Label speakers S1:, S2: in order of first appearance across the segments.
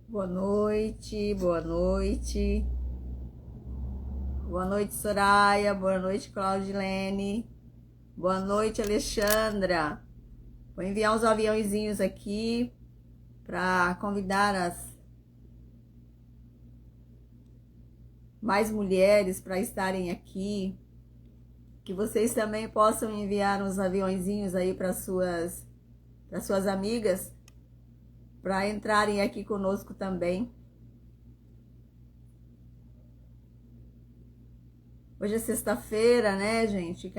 S1: Boa noite, boa noite. Boa noite, Soraya. Boa noite, Claudilene. Boa noite, Alexandra. Vou enviar uns aviãozinhos aqui para convidar as mais mulheres para estarem aqui. Que vocês também possam enviar uns aviãozinhos aí para suas amigas para entrarem aqui conosco também. Hoje é sexta-feira, né, gente?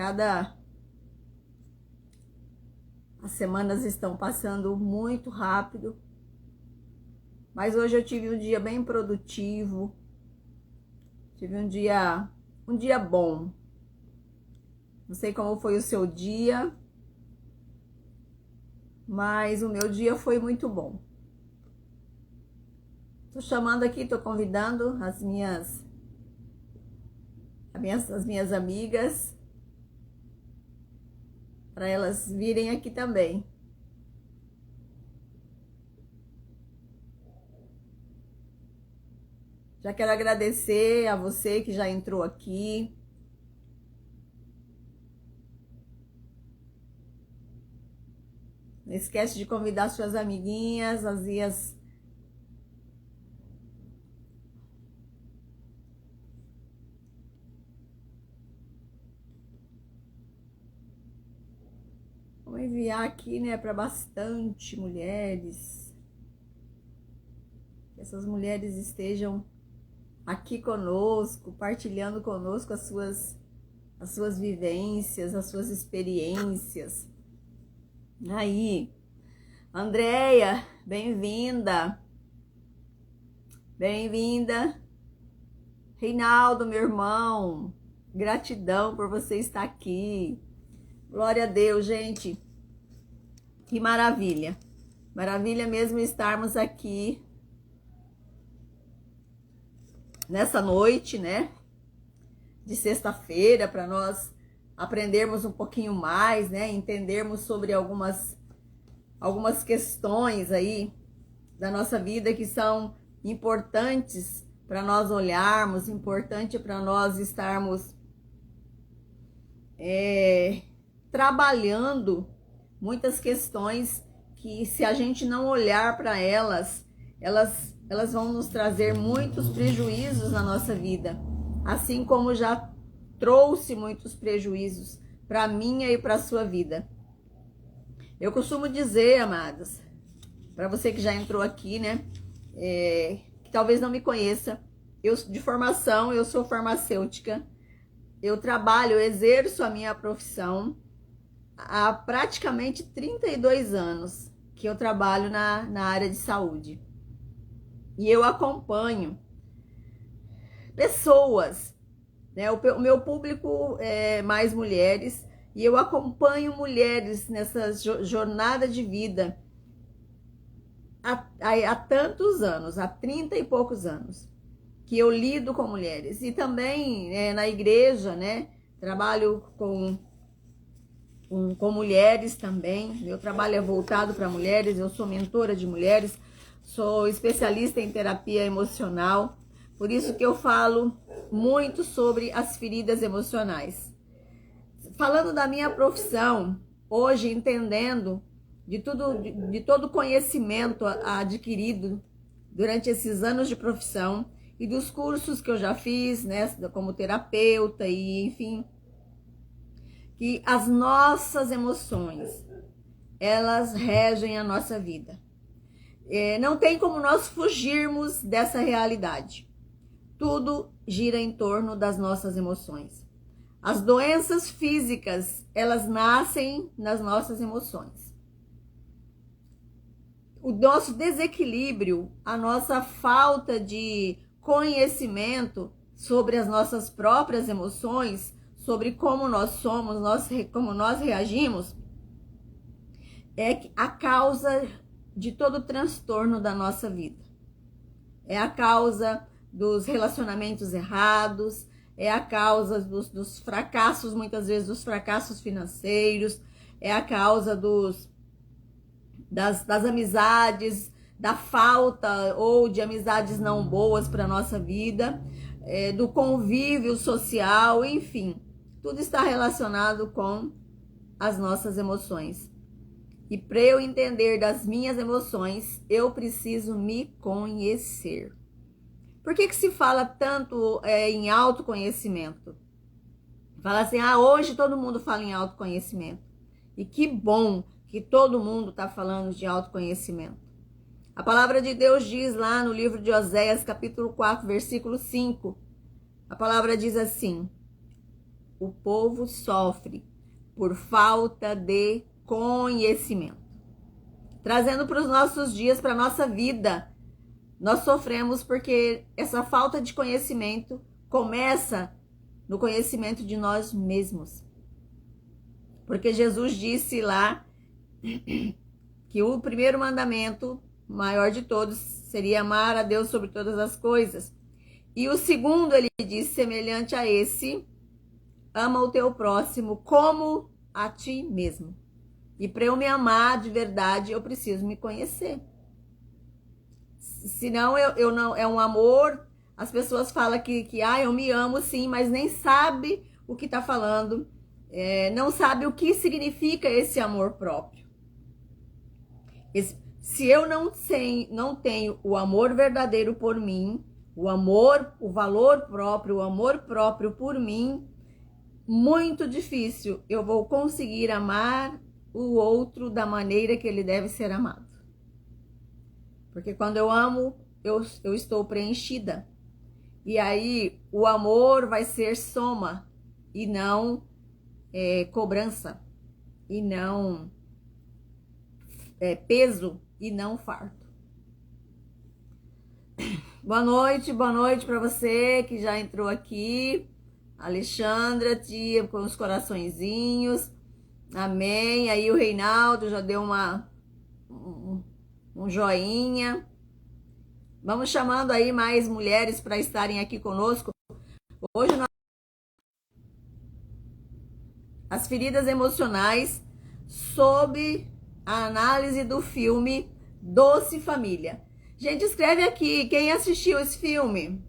S1: As semanas estão passando muito rápido. Mas hoje eu tive um dia bem produtivo. Tive um dia bom. Não sei como foi o seu dia, mas o meu dia foi muito bom. Tô chamando aqui, tô convidando as minhas amigas para elas virem aqui também. Já quero agradecer a você que já entrou aqui. Não esquece de convidar suas amiguinhas, as Vou enviar aqui, né, para bastante mulheres. Que essas mulheres estejam aqui conosco, partilhando conosco as suas vivências, as suas experiências. Aí, Andréia, bem-vinda. Bem-vinda. Reinaldo, meu irmão, gratidão por você estar aqui. Glória a Deus, gente. Que maravilha. Maravilha mesmo estarmos aqui nessa noite, né? De sexta-feira, para nós aprendermos um pouquinho mais, né? Entendermos sobre algumas questões aí da nossa vida que são importantes para nós olharmos, importante para nós estarmos trabalhando muitas questões que, se a gente não olhar para elas vão nos trazer muitos prejuízos na nossa vida, assim como já trouxe muitos prejuízos para a minha e para a sua vida. Eu costumo dizer, amadas, para você que já entrou aqui, né, que talvez não me conheça, de formação, eu sou farmacêutica, eu exerço a minha profissão há praticamente 32 anos que eu trabalho na área de saúde. E eu acompanho pessoas, né? O meu público é mais mulheres, e eu acompanho mulheres nessa jornada de vida há tantos anos, há 30 e poucos anos, que eu lido com mulheres. E também na igreja, né? Trabalho com mulheres também. Meu trabalho é voltado para mulheres, eu sou mentora de mulheres, sou especialista em terapia emocional, por isso que eu falo muito sobre as feridas emocionais. Falando da minha profissão, hoje entendendo de todo o conhecimento adquirido durante esses anos de profissão e dos cursos que eu já fiz, né, como terapeuta e enfim, que as nossas emoções, elas regem a nossa vida. Não tem como nós fugirmos dessa realidade. Tudo gira em torno das nossas emoções. As doenças físicas, elas nascem nas nossas emoções. O nosso desequilíbrio, a nossa falta de conhecimento sobre as nossas próprias emoções, sobre como nós somos, como nós reagimos, é a causa de todo o transtorno da nossa vida. É a causa dos relacionamentos errados, é a causa dos fracassos, muitas vezes dos fracassos financeiros, é a causa das amizades, da falta ou de amizades não boas para a nossa vida, do convívio social, enfim, tudo está relacionado com as nossas emoções. E para eu entender das minhas emoções, eu preciso me conhecer. Por que se fala tanto em autoconhecimento? Fala assim, hoje todo mundo fala em autoconhecimento. E que bom que todo mundo está falando de autoconhecimento. A palavra de Deus diz lá no livro de Oséias, capítulo 4, versículo 5. A palavra diz assim: o povo sofre por falta de conhecimento. Trazendo para os nossos dias, para a nossa vida, nós sofremos porque essa falta de conhecimento começa no conhecimento de nós mesmos. Porque Jesus disse lá que o primeiro mandamento, maior de todos, seria amar a Deus sobre todas as coisas. E o segundo, ele diz, semelhante a esse, ama o teu próximo como a ti mesmo. E para eu me amar de verdade, eu preciso me conhecer. Senão eu não, é um amor, as pessoas falam que eu me amo sim, mas nem sabe o que está falando, não sabe o que significa esse amor próprio. Se eu não tenho o amor verdadeiro por mim, o amor, o valor próprio, o amor próprio por mim, muito difícil eu vou conseguir amar o outro da maneira que ele deve ser amado. Porque quando eu amo, eu estou preenchida. E aí o amor vai ser soma e não cobrança. E não peso e não fardo. Boa noite para você que já entrou aqui. Alexandra, tia, com os coraçõezinhos. Amém. Aí o Reinaldo já deu um joinha. Vamos chamando aí mais mulheres para estarem aqui conosco. Hoje as feridas emocionais sob a análise do filme Doce Família. Gente, escreve aqui quem assistiu esse filme.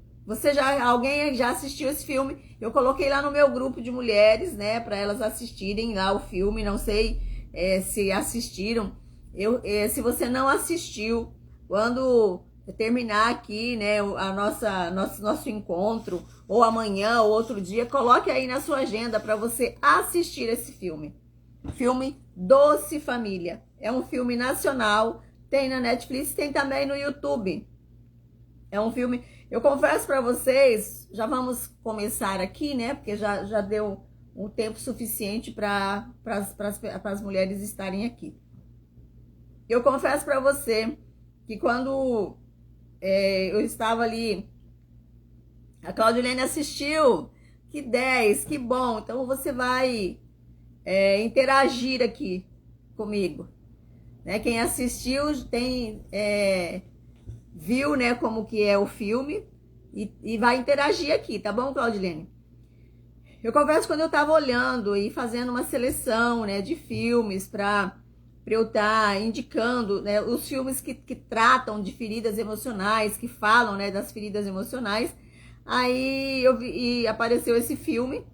S1: Alguém já assistiu esse filme? Eu coloquei lá no meu grupo de mulheres, né, para elas assistirem lá o filme. Não sei se assistiram. Se você não assistiu, quando terminar aqui, né, nosso encontro, ou amanhã, ou outro dia, coloque aí na sua agenda para você assistir esse filme. Filme Doce Família. É um filme nacional, tem na Netflix, tem também no YouTube. É um filme, eu confesso para vocês, já vamos começar aqui, né, porque já deu um tempo suficiente para as mulheres estarem aqui. Eu confesso para você que quando eu estava ali, a Claudilene assistiu, que 10, que bom, então você vai interagir aqui comigo, né? Quem assistiu viu, né, como que é o filme e vai interagir aqui, tá bom, Claudilene? Eu confesso, quando eu estava olhando e fazendo uma seleção, né, de filmes para eu estar indicando, né, os filmes que tratam de feridas emocionais, que falam, né, das feridas emocionais, aí eu vi, e apareceu esse filme,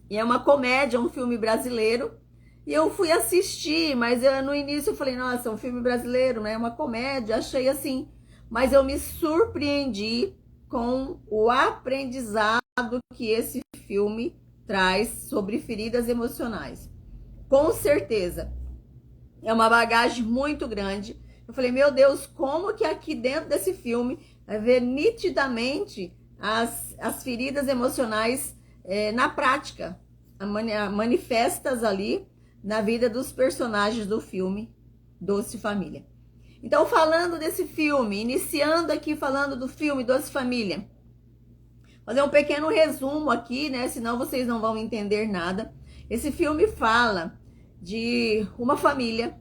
S1: e é uma comédia, um filme brasileiro, e eu fui assistir, mas no início eu falei, nossa, é um filme brasileiro, né, uma comédia, achei assim, mas eu me surpreendi com o aprendizado que esse filme traz sobre feridas emocionais. Com certeza, é uma bagagem muito grande. Eu falei, meu Deus, como que aqui dentro desse filme vai ver nitidamente as feridas emocionais na prática, manifestas ali na vida dos personagens do filme Doce Família. Então, falando desse filme, iniciando aqui falando do filme Doce Família, fazer um pequeno resumo aqui, né? Senão vocês não vão entender nada. Esse filme fala de uma família,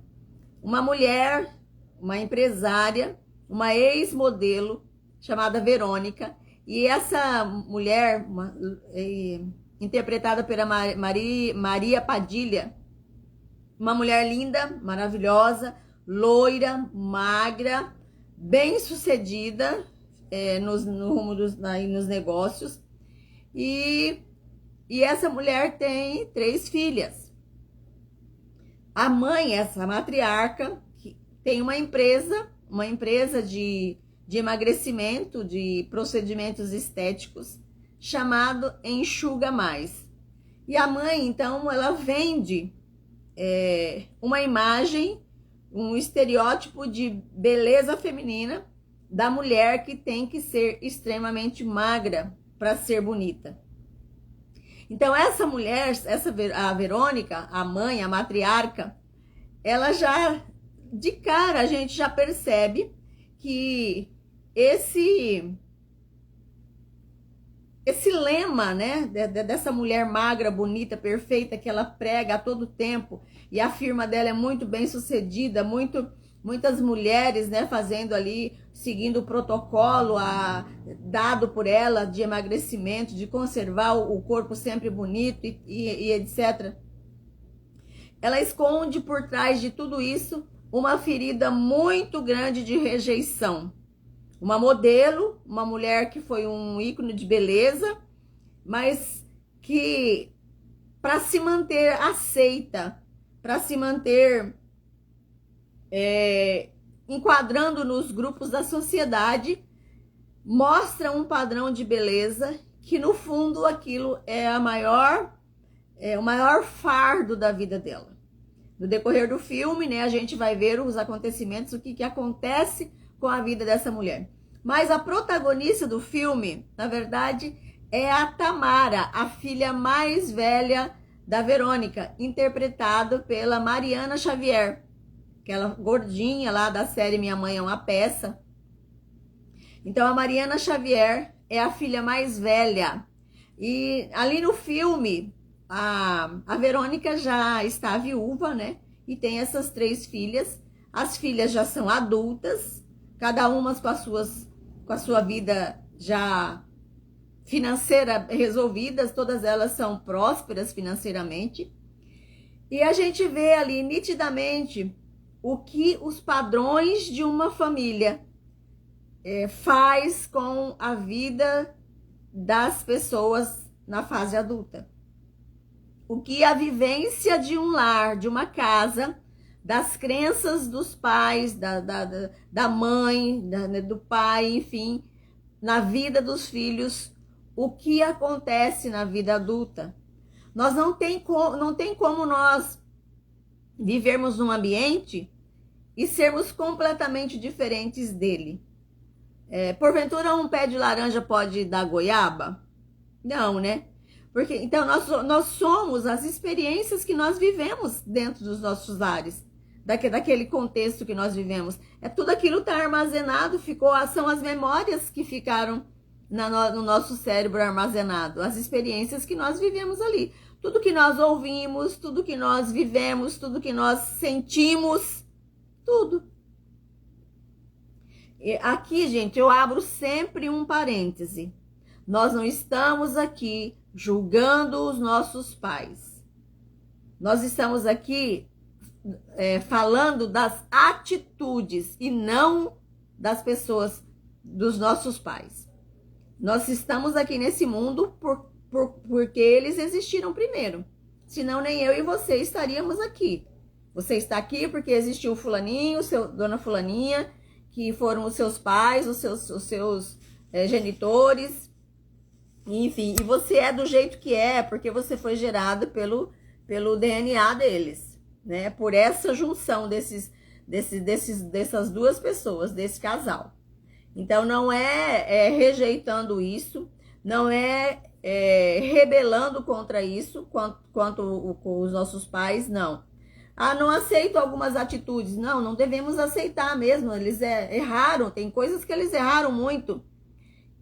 S1: uma mulher, uma empresária, uma ex-modelo chamada Verônica. E essa mulher, interpretada pela Maria Padilha, uma mulher linda, maravilhosa, loira, magra, bem-sucedida no rumo nos negócios. E essa mulher tem 3 filhas. A mãe, essa matriarca, que tem uma empresa de emagrecimento, de procedimentos estéticos, chamado Enxuga Mais. E a mãe, então, ela vende uma imagem, um estereótipo de beleza feminina da mulher que tem que ser extremamente magra para ser bonita. Então, essa mulher, a Verônica, a mãe, a matriarca, ela já, de cara, a gente já percebe que esse lema, né, dessa mulher magra, bonita, perfeita, que ela prega a todo tempo, e a firma dela é muito bem sucedida, muitas mulheres, né, fazendo ali, seguindo o protocolo dado por ela de emagrecimento, de conservar o corpo sempre bonito e etc. Ela esconde por trás de tudo isso uma ferida muito grande de rejeição. Uma modelo, uma mulher que foi um ícone de beleza, mas que, para se manter aceita, para se manter enquadrando nos grupos da sociedade, mostra um padrão de beleza que, no fundo, aquilo é o maior fardo da vida dela. No decorrer do filme, né, a gente vai ver os acontecimentos, o que acontece com a vida dessa mulher. Mas a protagonista do filme, na verdade, é a Tamara, a filha mais velha da Verônica, interpretada pela Mariana Xavier, aquela gordinha lá da série Minha Mãe é uma Peça. Então, a Mariana Xavier é a filha mais velha. E ali no filme, a Verônica já está viúva, né? E tem essas 3 filhas. As filhas já são adultas, cada uma com a sua vida já financeira resolvidas, todas elas são prósperas financeiramente. E a gente vê ali nitidamente o que os padrões de uma família faz com a vida das pessoas na fase adulta. O que a vivência de um lar, de uma casa, das crenças dos pais, da mãe, do pai, enfim, na vida dos filhos, o que acontece na vida adulta. Não tem como nós vivermos num ambiente e sermos completamente diferentes dele. Porventura, um pé de laranja pode dar goiaba? Não, né? Porque, então, nós somos as experiências que nós vivemos dentro dos nossos lares, daquele contexto que nós vivemos. Tudo aquilo está armazenado, são as memórias que ficaram no nosso cérebro armazenado, as experiências que nós vivemos ali. Tudo que nós ouvimos, tudo que nós vivemos, tudo que nós sentimos, tudo. E aqui, gente, eu abro sempre um parêntese. Nós não estamos aqui julgando os nossos pais. Nós estamos aqui falando das atitudes e não das pessoas, dos nossos pais. Nós estamos aqui nesse mundo porque eles existiram primeiro. Senão nem eu e você estaríamos aqui. Você está aqui porque existiu o fulaninho, dona fulaninha, que foram os seus pais, os seus genitores. Enfim, e você é do jeito que é, porque você foi gerado pelo DNA deles, né? Por essa junção dessas 2 pessoas, desse casal. Então, não é rejeitando isso, não é rebelando contra isso, quanto os nossos pais, não. Não aceito algumas atitudes. Não devemos aceitar mesmo, eles erraram, tem coisas que eles erraram muito.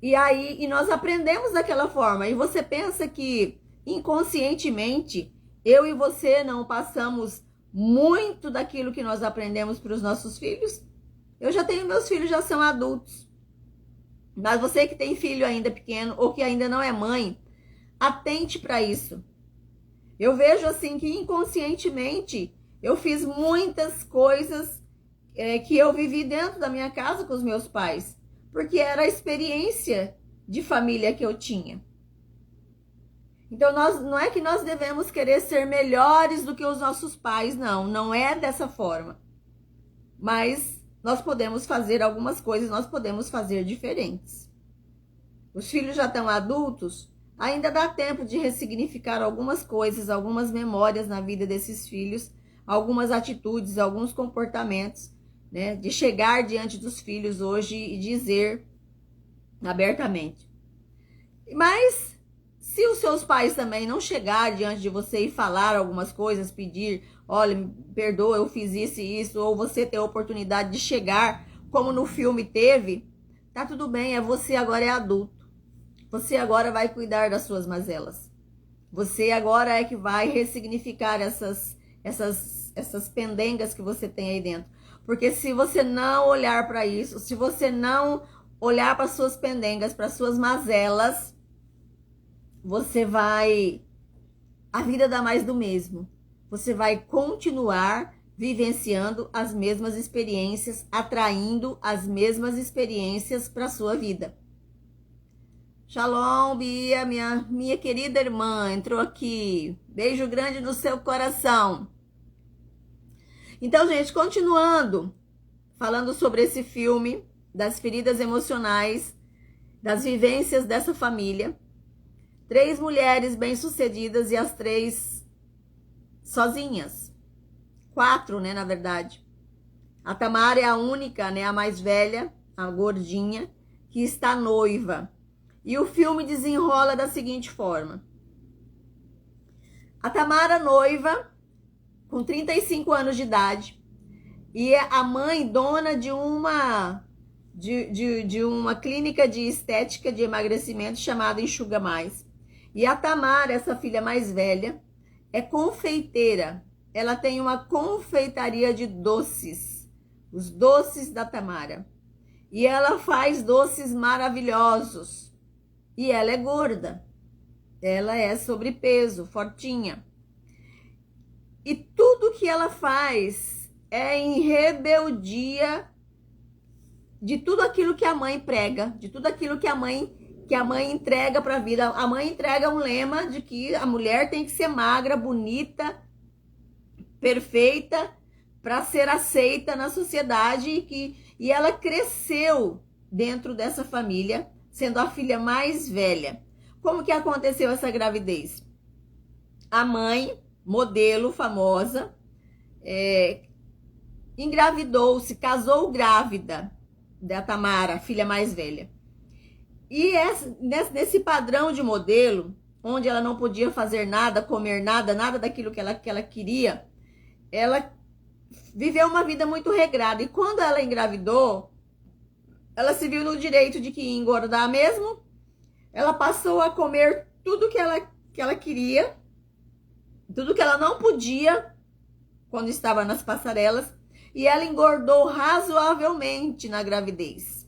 S1: E nós aprendemos daquela forma. E você pensa que inconscientemente eu e você não passamos muito daquilo que nós aprendemos para os nossos filhos? Eu já tenho, meus filhos já são adultos. Mas você que tem filho ainda pequeno ou que ainda não é mãe, atente para isso. Eu vejo assim que inconscientemente eu fiz muitas coisas que eu vivi dentro da minha casa com os meus pais, porque era a experiência de família que eu tinha. Então, não é que nós devemos querer ser melhores do que os nossos pais, não é dessa forma. Mas nós podemos fazer algumas coisas, nós podemos fazer diferentes. Os filhos já estão adultos, ainda dá tempo de ressignificar algumas coisas, algumas memórias na vida desses filhos, algumas atitudes, alguns comportamentos, né? De chegar diante dos filhos hoje e dizer abertamente. Mas se os seus pais também não chegar diante de você e falar algumas coisas, pedir, olha, me perdoa, eu fiz isso e isso, ou você ter a oportunidade de chegar, como no filme teve, tá tudo bem, você agora é adulto. Você agora vai cuidar das suas mazelas. Você agora é que vai ressignificar essas pendengas que você tem aí dentro. Porque se você não olhar para isso, se você não olhar para suas pendengas, para suas mazelas, a vida dá mais do mesmo. Você vai continuar vivenciando as mesmas experiências, atraindo as mesmas experiências para sua vida. Shalom, Bia, minha querida irmã, entrou aqui. Beijo grande no seu coração. Então, gente, continuando, falando sobre esse filme, das feridas emocionais, das vivências dessa família. 3 mulheres bem-sucedidas e as 3 sozinhas. 4, né, na verdade. A Tamara é a única, né, a mais velha, a gordinha, que está noiva. E o filme desenrola da seguinte forma. A Tamara noiva, com 35 anos de idade, e é a mãe dona de uma clínica de estética de emagrecimento chamada Enxuga Mais. E a Tamara, essa filha mais velha, é confeiteira. Ela tem uma confeitaria de doces, os doces da Tamara. E ela faz doces maravilhosos. E ela é gorda, ela é sobrepeso, fortinha. E tudo que ela faz é em rebeldia de tudo aquilo que a mãe prega, de tudo aquilo que a mãe entrega para a vida. A mãe entrega um lema de que a mulher tem que ser magra, bonita, perfeita, para ser aceita na sociedade. E ela cresceu dentro dessa família, sendo a filha mais velha. Como que aconteceu essa gravidez? A mãe, modelo famosa, engravidou-se, casou grávida da Tamara, filha mais velha. E nesse padrão de modelo, onde ela não podia fazer nada, comer nada, nada daquilo que ela queria, ela viveu uma vida muito regrada. E quando ela engravidou, ela se viu no direito de que ia engordar mesmo. Ela passou a comer tudo que ela queria, tudo que ela não podia quando estava nas passarelas. E ela engordou razoavelmente na gravidez.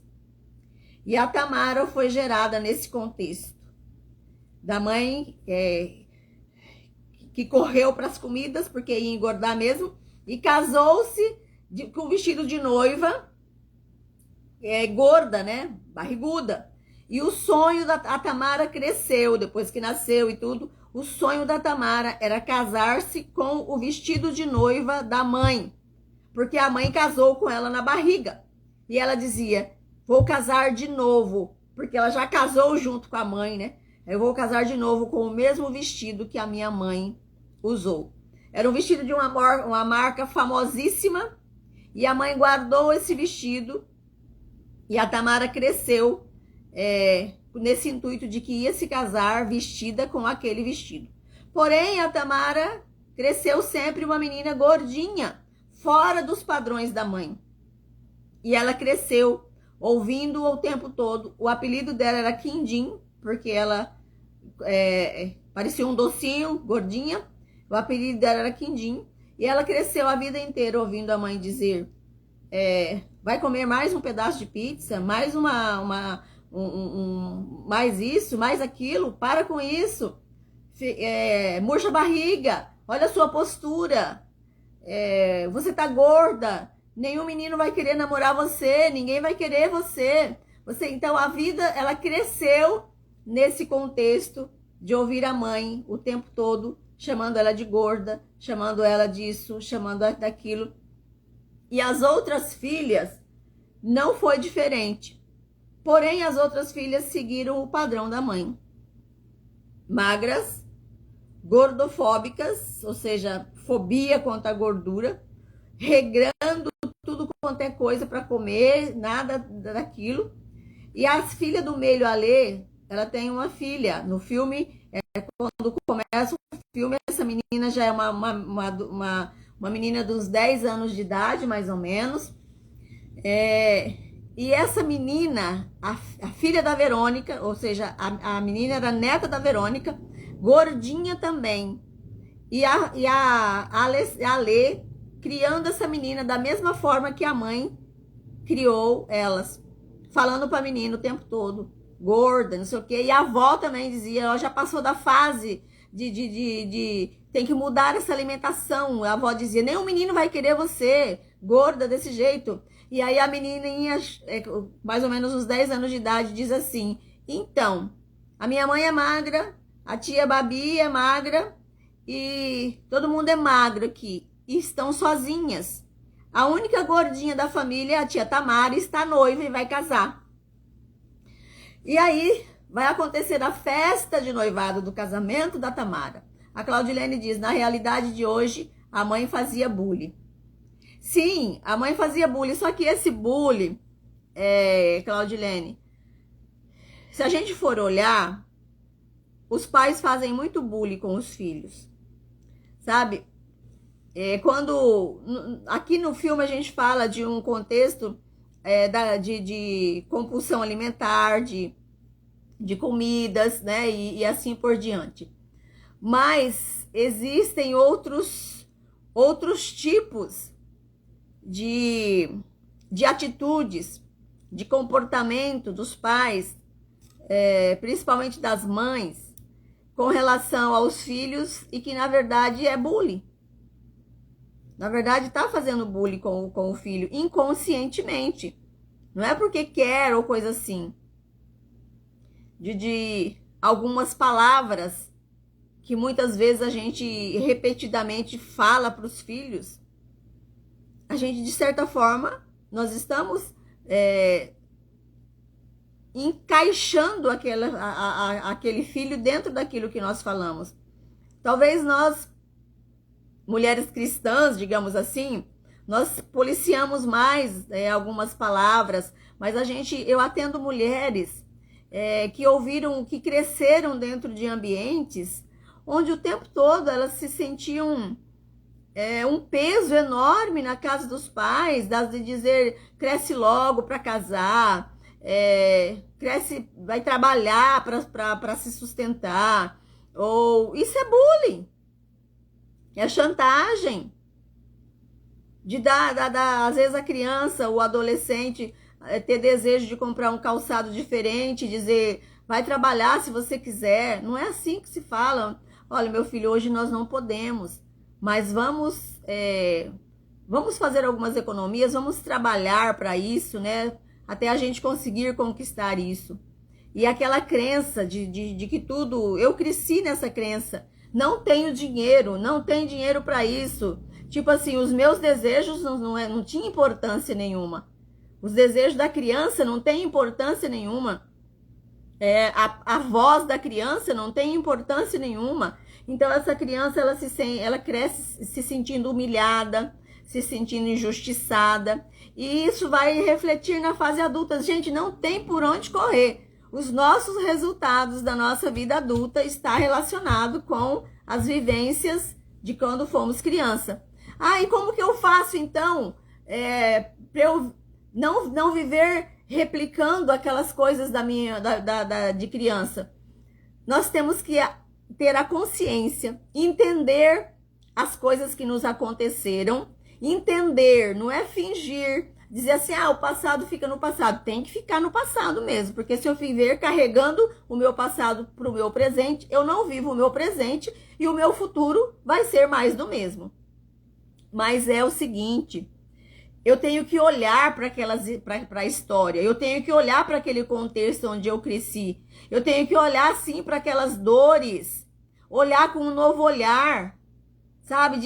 S1: E a Tamara foi gerada nesse contexto. Da mãe que correu para as comidas porque ia engordar mesmo. E casou-se com vestido de noiva, gorda, né? Barriguda. E o sonho da Tamara cresceu, depois que nasceu e tudo. O sonho da Tamara era casar-se com o vestido de noiva da mãe. Porque a mãe casou com ela na barriga. E ela dizia, vou casar de novo. Porque ela já casou junto com a mãe, né? Eu vou casar de novo com o mesmo vestido que a minha mãe usou. Era um vestido de uma marca famosíssima. E a mãe guardou esse vestido. E a Tamara cresceu nesse intuito de que ia se casar vestida com aquele vestido. Porém, a Tamara cresceu sempre uma menina gordinha, fora dos padrões da mãe. E ela cresceu ouvindo o tempo todo. O apelido dela era Quindim, porque ela parecia um docinho, gordinha. O apelido dela era Quindim. E ela cresceu a vida inteira ouvindo a mãe dizer... vai comer mais um pedaço de pizza, mais mais isso, mais aquilo, para com isso, murcha a barriga, olha a sua postura, você tá gorda, nenhum menino vai querer namorar você, ninguém vai querer você. Então a vida, ela cresceu nesse contexto de ouvir a mãe o tempo todo, chamando ela de gorda, chamando ela disso, chamando ela daquilo. E as outras filhas não foi diferente. Porém, as outras filhas seguiram o padrão da mãe. Magras, gordofóbicas, ou seja, fobia contra a gordura, regrando tudo quanto é coisa para comer, nada daquilo. E as filhas do meio, a Lê, ela tem uma filha. No filme, quando começa o filme, essa menina já é uma menina dos 10 anos de idade, mais ou menos. E essa menina, a filha da Verônica, ou seja, a menina era neta da Verônica, gordinha também. E a Lê criando essa menina da mesma forma que a mãe criou elas. Falando para a menina o tempo todo, gorda, não sei o quê. E a avó também dizia, ela já passou da fase de tem que mudar essa alimentação. A avó dizia, nenhum menino vai querer você, gorda desse jeito. E aí a menininha, mais ou menos uns 10 anos de idade, diz assim, então, a minha mãe é magra, a tia Babi é magra, e todo mundo é magro aqui, e estão sozinhas. A única gordinha da família é a tia Tamara, está noiva e vai casar. E aí vai acontecer a festa de noivado do casamento da Tamara. A Claudilene diz, na realidade de hoje, a mãe fazia bullying. Sim, a mãe fazia bullying, só que esse bullying, Claudilene, se a gente for olhar, os pais fazem muito bullying com os filhos, sabe? Quando aqui no filme a gente fala de um contexto de compulsão alimentar, de comidas, né, e assim por diante. Mas existem outros tipos de atitudes, de comportamento dos pais, principalmente das mães, com relação aos filhos e que na verdade é bullying. Na verdade, está fazendo bullying com o filho inconscientemente. Não é porque quer ou coisa assim. De algumas palavras que muitas vezes a gente repetidamente fala para os filhos. A gente, de certa forma, nós estamos encaixando aquele filho dentro daquilo que nós falamos. Talvez nós, mulheres cristãs, digamos assim, nós policiamos mais algumas palavras, mas eu atendo mulheres que ouviram, que cresceram dentro de ambientes onde o tempo todo elas se sentiam um peso enorme na casa dos pais, de dizer, cresce logo para casar, cresce, vai trabalhar para se sustentar, ou isso é bullying. É chantagem de dar, às vezes a criança, o adolescente, ter desejo de comprar um calçado diferente, dizer, vai trabalhar se você quiser. Não é assim que se fala. Olha, meu filho, hoje nós não podemos, mas vamos fazer algumas economias, vamos trabalhar para isso, né? Até a gente conseguir conquistar isso. E aquela crença de que tudo... Eu cresci nessa crença. Não tenho dinheiro, não tenho dinheiro para isso. Tipo assim, os meus desejos não tinham importância nenhuma. Os desejos da criança não têm importância nenhuma. A voz da criança não tem importância nenhuma. Então essa criança, ela cresce se sentindo humilhada, se sentindo injustiçada. E isso vai refletir na fase adulta. Gente, não tem por onde correr. Os nossos resultados da nossa vida adulta está relacionado com as vivências de quando fomos criança. E como que eu faço, então, para eu não viver replicando aquelas coisas de criança? Nós temos que ter a consciência, entender as coisas que nos aconteceram, entender, não é fingir, dizer assim, o passado fica no passado. Tem que ficar no passado mesmo, porque se eu viver carregando o meu passado para o meu presente, eu não vivo o meu presente e o meu futuro vai ser mais do mesmo. Mas é o seguinte, eu tenho que olhar para a história, eu tenho que olhar para aquele contexto onde eu cresci, eu tenho que olhar sim para aquelas dores, olhar com um novo olhar, sabe?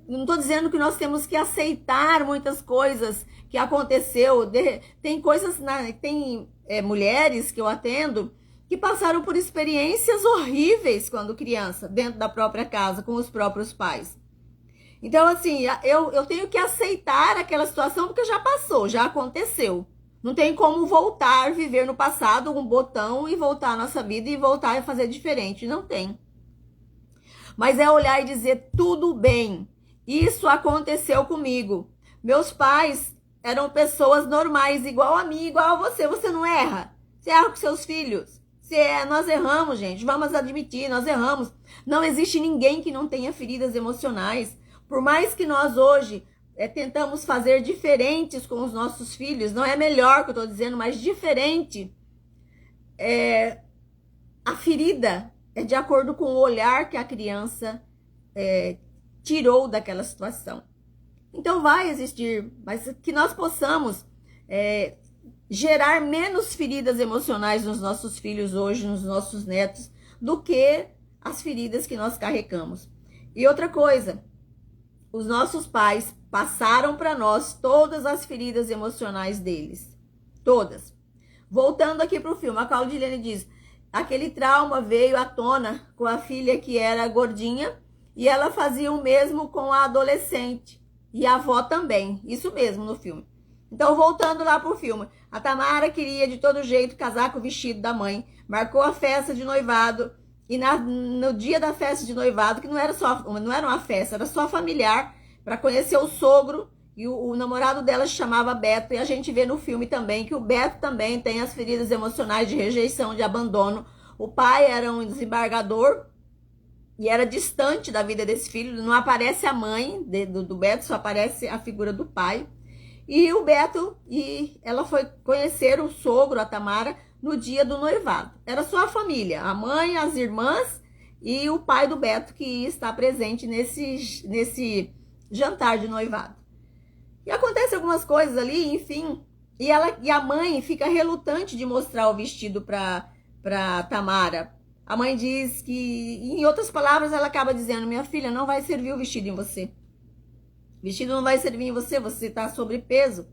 S1: Não estou dizendo que nós temos que aceitar muitas coisas que aconteceu. Tem coisas, tem mulheres que eu atendo que passaram por experiências horríveis quando criança, dentro da própria casa, com os próprios pais. Então, assim, eu tenho que aceitar aquela situação porque já passou, já aconteceu. Não tem como voltar, viver no passado, um botão e voltar a nossa vida e voltar a fazer diferente. Não tem. Mas é olhar e dizer, tudo bem, isso aconteceu comigo. Meus pais eram pessoas normais, igual a mim, igual a você. Você não erra? Você erra com seus filhos? Nós erramos, gente. Vamos admitir, nós erramos. Não existe ninguém que não tenha feridas emocionais. Por mais que nós hoje tentamos fazer diferentes com os nossos filhos, não é melhor que eu estou dizendo, mas diferente. A ferida é de acordo com o olhar que a criança tirou daquela situação. Então vai existir, mas que nós possamos gerar menos feridas emocionais nos nossos filhos hoje, nos nossos netos, do que as feridas que nós carregamos. E outra coisa, os nossos pais passaram para nós todas as feridas emocionais deles. Todas. Voltando aqui para o filme, a Claudilene diz, aquele trauma veio à tona com a filha que era gordinha e ela fazia o mesmo com a adolescente. E a avó também. Isso mesmo no filme. Então, voltando lá pro filme. A Tamara queria de todo jeito casar com o vestido da mãe. Marcou a festa de noivado. E no dia da festa de noivado, que não era uma festa, era só familiar, para conhecer o sogro. E o namorado dela se chamava Beto. E a gente vê no filme também que o Beto também tem as feridas emocionais de rejeição, de abandono. O pai era um desembargador e era distante da vida desse filho. Não aparece a mãe do Beto, só aparece a figura do pai. E o Beto, ela foi conhecer o sogro, a Tamara, no dia do noivado. Era só a família, a mãe, as irmãs e o pai do Beto que está presente nesse jantar de noivado. E acontece algumas coisas ali, enfim. E a mãe fica relutante de mostrar o vestido para Tamara. A mãe diz que, em outras palavras, ela acaba dizendo, minha filha, não vai servir o vestido em você. O vestido não vai servir em você, você tá sobrepeso.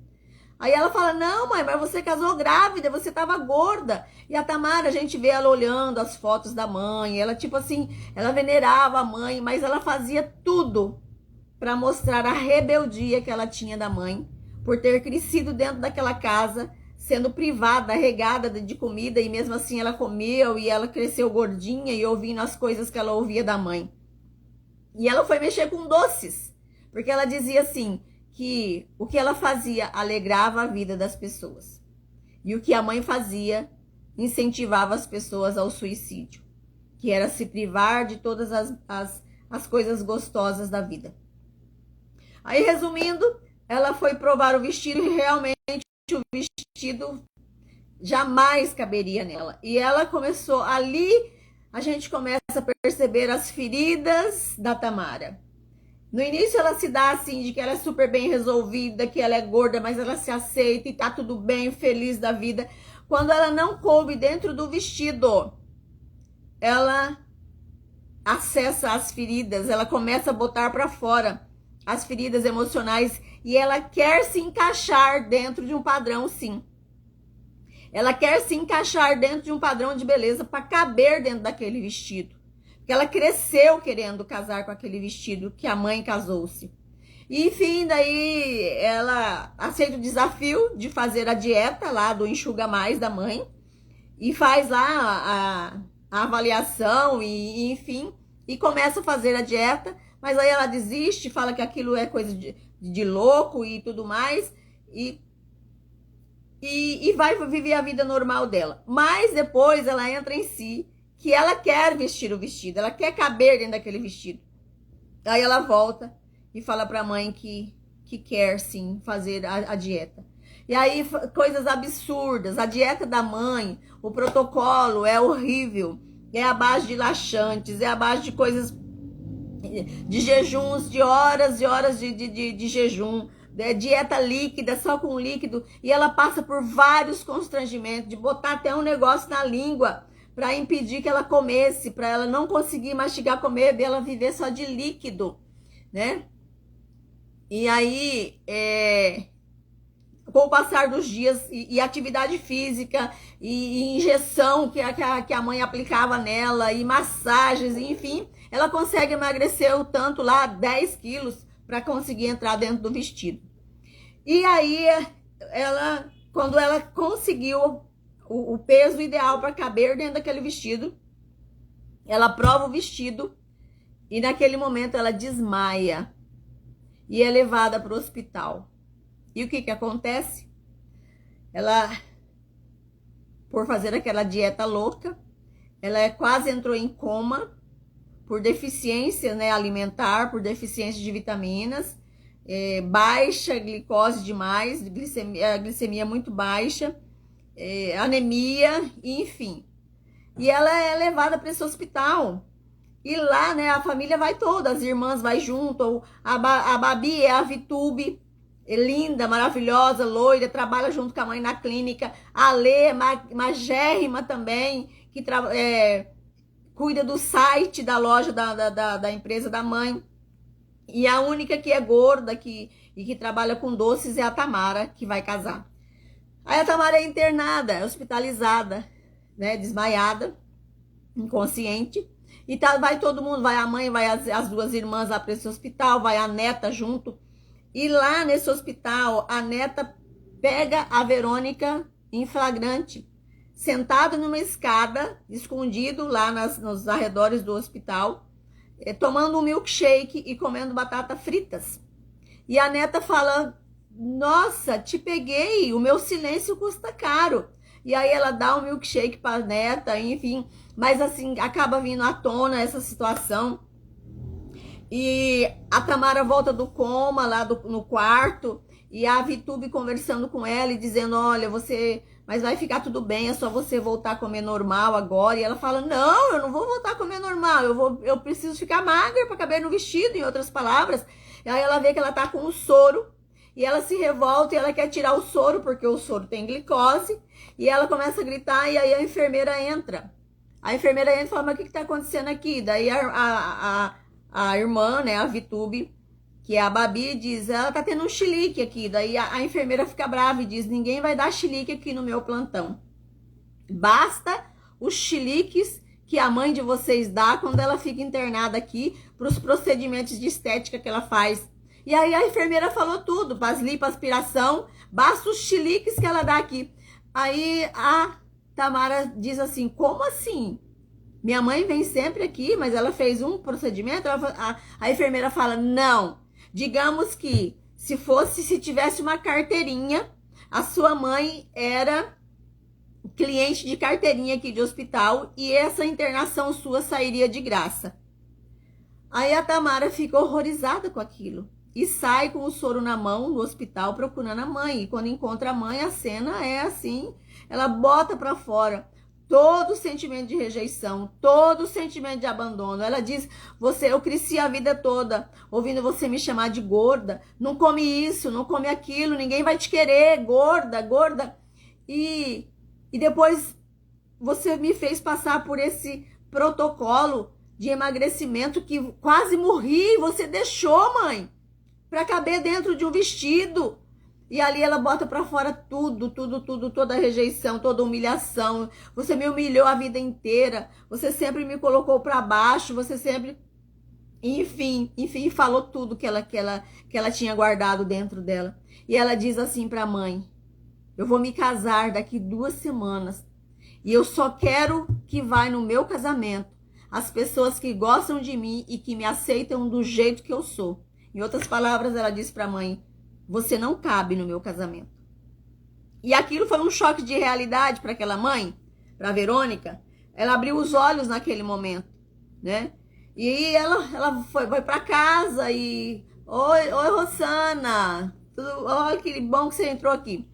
S1: Aí ela fala, não mãe, mas você casou grávida, você tava gorda. E a Tamara, a gente vê ela olhando as fotos da mãe, ela tipo assim, ela venerava a mãe, mas ela fazia tudo para mostrar a rebeldia que ela tinha da mãe, por ter crescido dentro daquela casa, sendo privada, regada de comida, e mesmo assim ela comeu, e ela cresceu gordinha, e ouvindo as coisas que ela ouvia da mãe. E ela foi mexer com doces, porque ela dizia assim, que o que ela fazia alegrava a vida das pessoas. E o que a mãe fazia incentivava as pessoas ao suicídio, que era se privar de todas as coisas gostosas da vida. Aí, resumindo, ela foi provar o vestido e realmente o vestido jamais caberia nela. E ela começou, ali a gente começa a perceber as feridas da Tamara. No início ela se dá assim, de que ela é super bem resolvida, que ela é gorda, mas ela se aceita e tá tudo bem, feliz da vida. Quando ela não coube dentro do vestido, ela acessa as feridas, ela começa a botar para fora as feridas emocionais e ela quer se encaixar dentro de um padrão, sim. Ela quer se encaixar dentro de um padrão de beleza para caber dentro daquele vestido. Porque ela cresceu querendo casar com aquele vestido que a mãe casou-se. E, enfim, daí ela aceita o desafio de fazer a dieta lá do Enxuga Mais da mãe. E faz lá a avaliação e, enfim, e começa a fazer a dieta. Mas aí ela desiste, fala que aquilo é coisa de louco e tudo mais. E vai viver a vida normal dela. Mas depois ela entra em si, que ela quer vestir o vestido, ela quer caber dentro daquele vestido. Aí ela volta e fala para a mãe que quer sim fazer a dieta. E aí coisas absurdas, a dieta da mãe, o protocolo é horrível, é à base de laxantes, é à base de coisas, de jejuns, de horas e horas de jejum, dieta líquida, só com líquido, e ela passa por vários constrangimentos, de botar até um negócio na língua para impedir que ela comesse, para ela não conseguir mastigar, comer, ela viver só de líquido, né? E aí, com o passar dos dias, e atividade física, e injeção que a mãe aplicava nela, e massagens, enfim, ela consegue emagrecer o tanto lá, 10 quilos, para conseguir entrar dentro do vestido. E aí, quando ela conseguiu o peso ideal para caber dentro daquele vestido, ela prova o vestido, e naquele momento ela desmaia, e é levada para o hospital. E o que acontece? Ela, por fazer aquela dieta louca, ela quase entrou em coma por deficiência, né, alimentar, por deficiência de vitaminas, baixa glicose demais, glicemia muito baixa, anemia, enfim. E ela é levada para esse hospital. E lá, né, a família vai toda, as irmãs vai junto, a Babi é a Vitube, linda, maravilhosa, loira, trabalha junto com a mãe na clínica. A Lê, magérrima também, que cuida do site da loja da empresa da mãe. E a única que é gorda e que trabalha com doces é a Tamara, que vai casar. Aí a Tamara é internada, hospitalizada, né, desmaiada, inconsciente. E vai todo mundo, vai a mãe, vai as duas irmãs lá para esse hospital, vai a neta junto. E lá nesse hospital, a neta pega a Verônica em flagrante, sentado numa escada, escondido lá nos arredores do hospital, tomando um milkshake e comendo batatas fritas. E a neta fala: nossa, te peguei, o meu silêncio custa caro. E aí ela dá um milkshake para a neta, enfim, mas assim, acaba vindo à tona essa situação. E a Tamara volta do coma lá no quarto, e a Vitube conversando com ela e dizendo: olha, mas vai ficar tudo bem, é só você voltar a comer normal agora. E ela fala: não, eu não vou voltar a comer normal, eu preciso ficar magra para caber no vestido, em outras palavras. E aí ela vê que ela tá com o soro, e ela se revolta e ela quer tirar o soro, porque o soro tem glicose, e ela começa a gritar, e aí a enfermeira entra. A enfermeira entra e fala: mas o que tá acontecendo aqui? Daí a irmã, né, a Vitube, que é a Babi, diz: ela tá tendo um chilique aqui. Daí a enfermeira fica brava e diz: ninguém vai dar chilique aqui no meu plantão. Basta os chiliques que a mãe de vocês dá quando ela fica internada aqui para os procedimentos de estética que ela faz. E aí a enfermeira falou tudo, para as lipoaspiração, basta os chiliques que ela dá aqui. Aí a Tamara diz assim: como assim? Minha mãe vem sempre aqui, mas ela fez um procedimento. A enfermeira fala: não, digamos que se tivesse uma carteirinha, a sua mãe era cliente de carteirinha aqui de hospital e essa internação sua sairia de graça. Aí a Tamara fica horrorizada com aquilo e sai com o soro na mão no hospital procurando a mãe. E quando encontra a mãe, a cena é assim, ela bota pra fora todo o sentimento de rejeição, todo o sentimento de abandono. Ela diz: eu cresci a vida toda ouvindo você me chamar de gorda, não come isso, não come aquilo, ninguém vai te querer, gorda, gorda. E depois você me fez passar por esse protocolo de emagrecimento que quase morri, você deixou, mãe, para caber dentro de um vestido. E ali ela bota pra fora tudo, toda a rejeição, toda a humilhação. Você me humilhou a vida inteira, você sempre me colocou pra baixo, você sempre... Enfim, falou tudo que ela tinha guardado dentro dela. E ela diz assim pra mãe: eu vou me casar daqui 2 semanas. E eu só quero que vá no meu casamento as pessoas que gostam de mim e que me aceitam do jeito que eu sou. Em outras palavras, ela disse pra mãe: você não cabe no meu casamento. E aquilo foi um choque de realidade para aquela mãe, para Verônica. Ela abriu os olhos naquele momento, né? E ela foi para casa e... Oi, Rosana, olha que bom que você entrou aqui.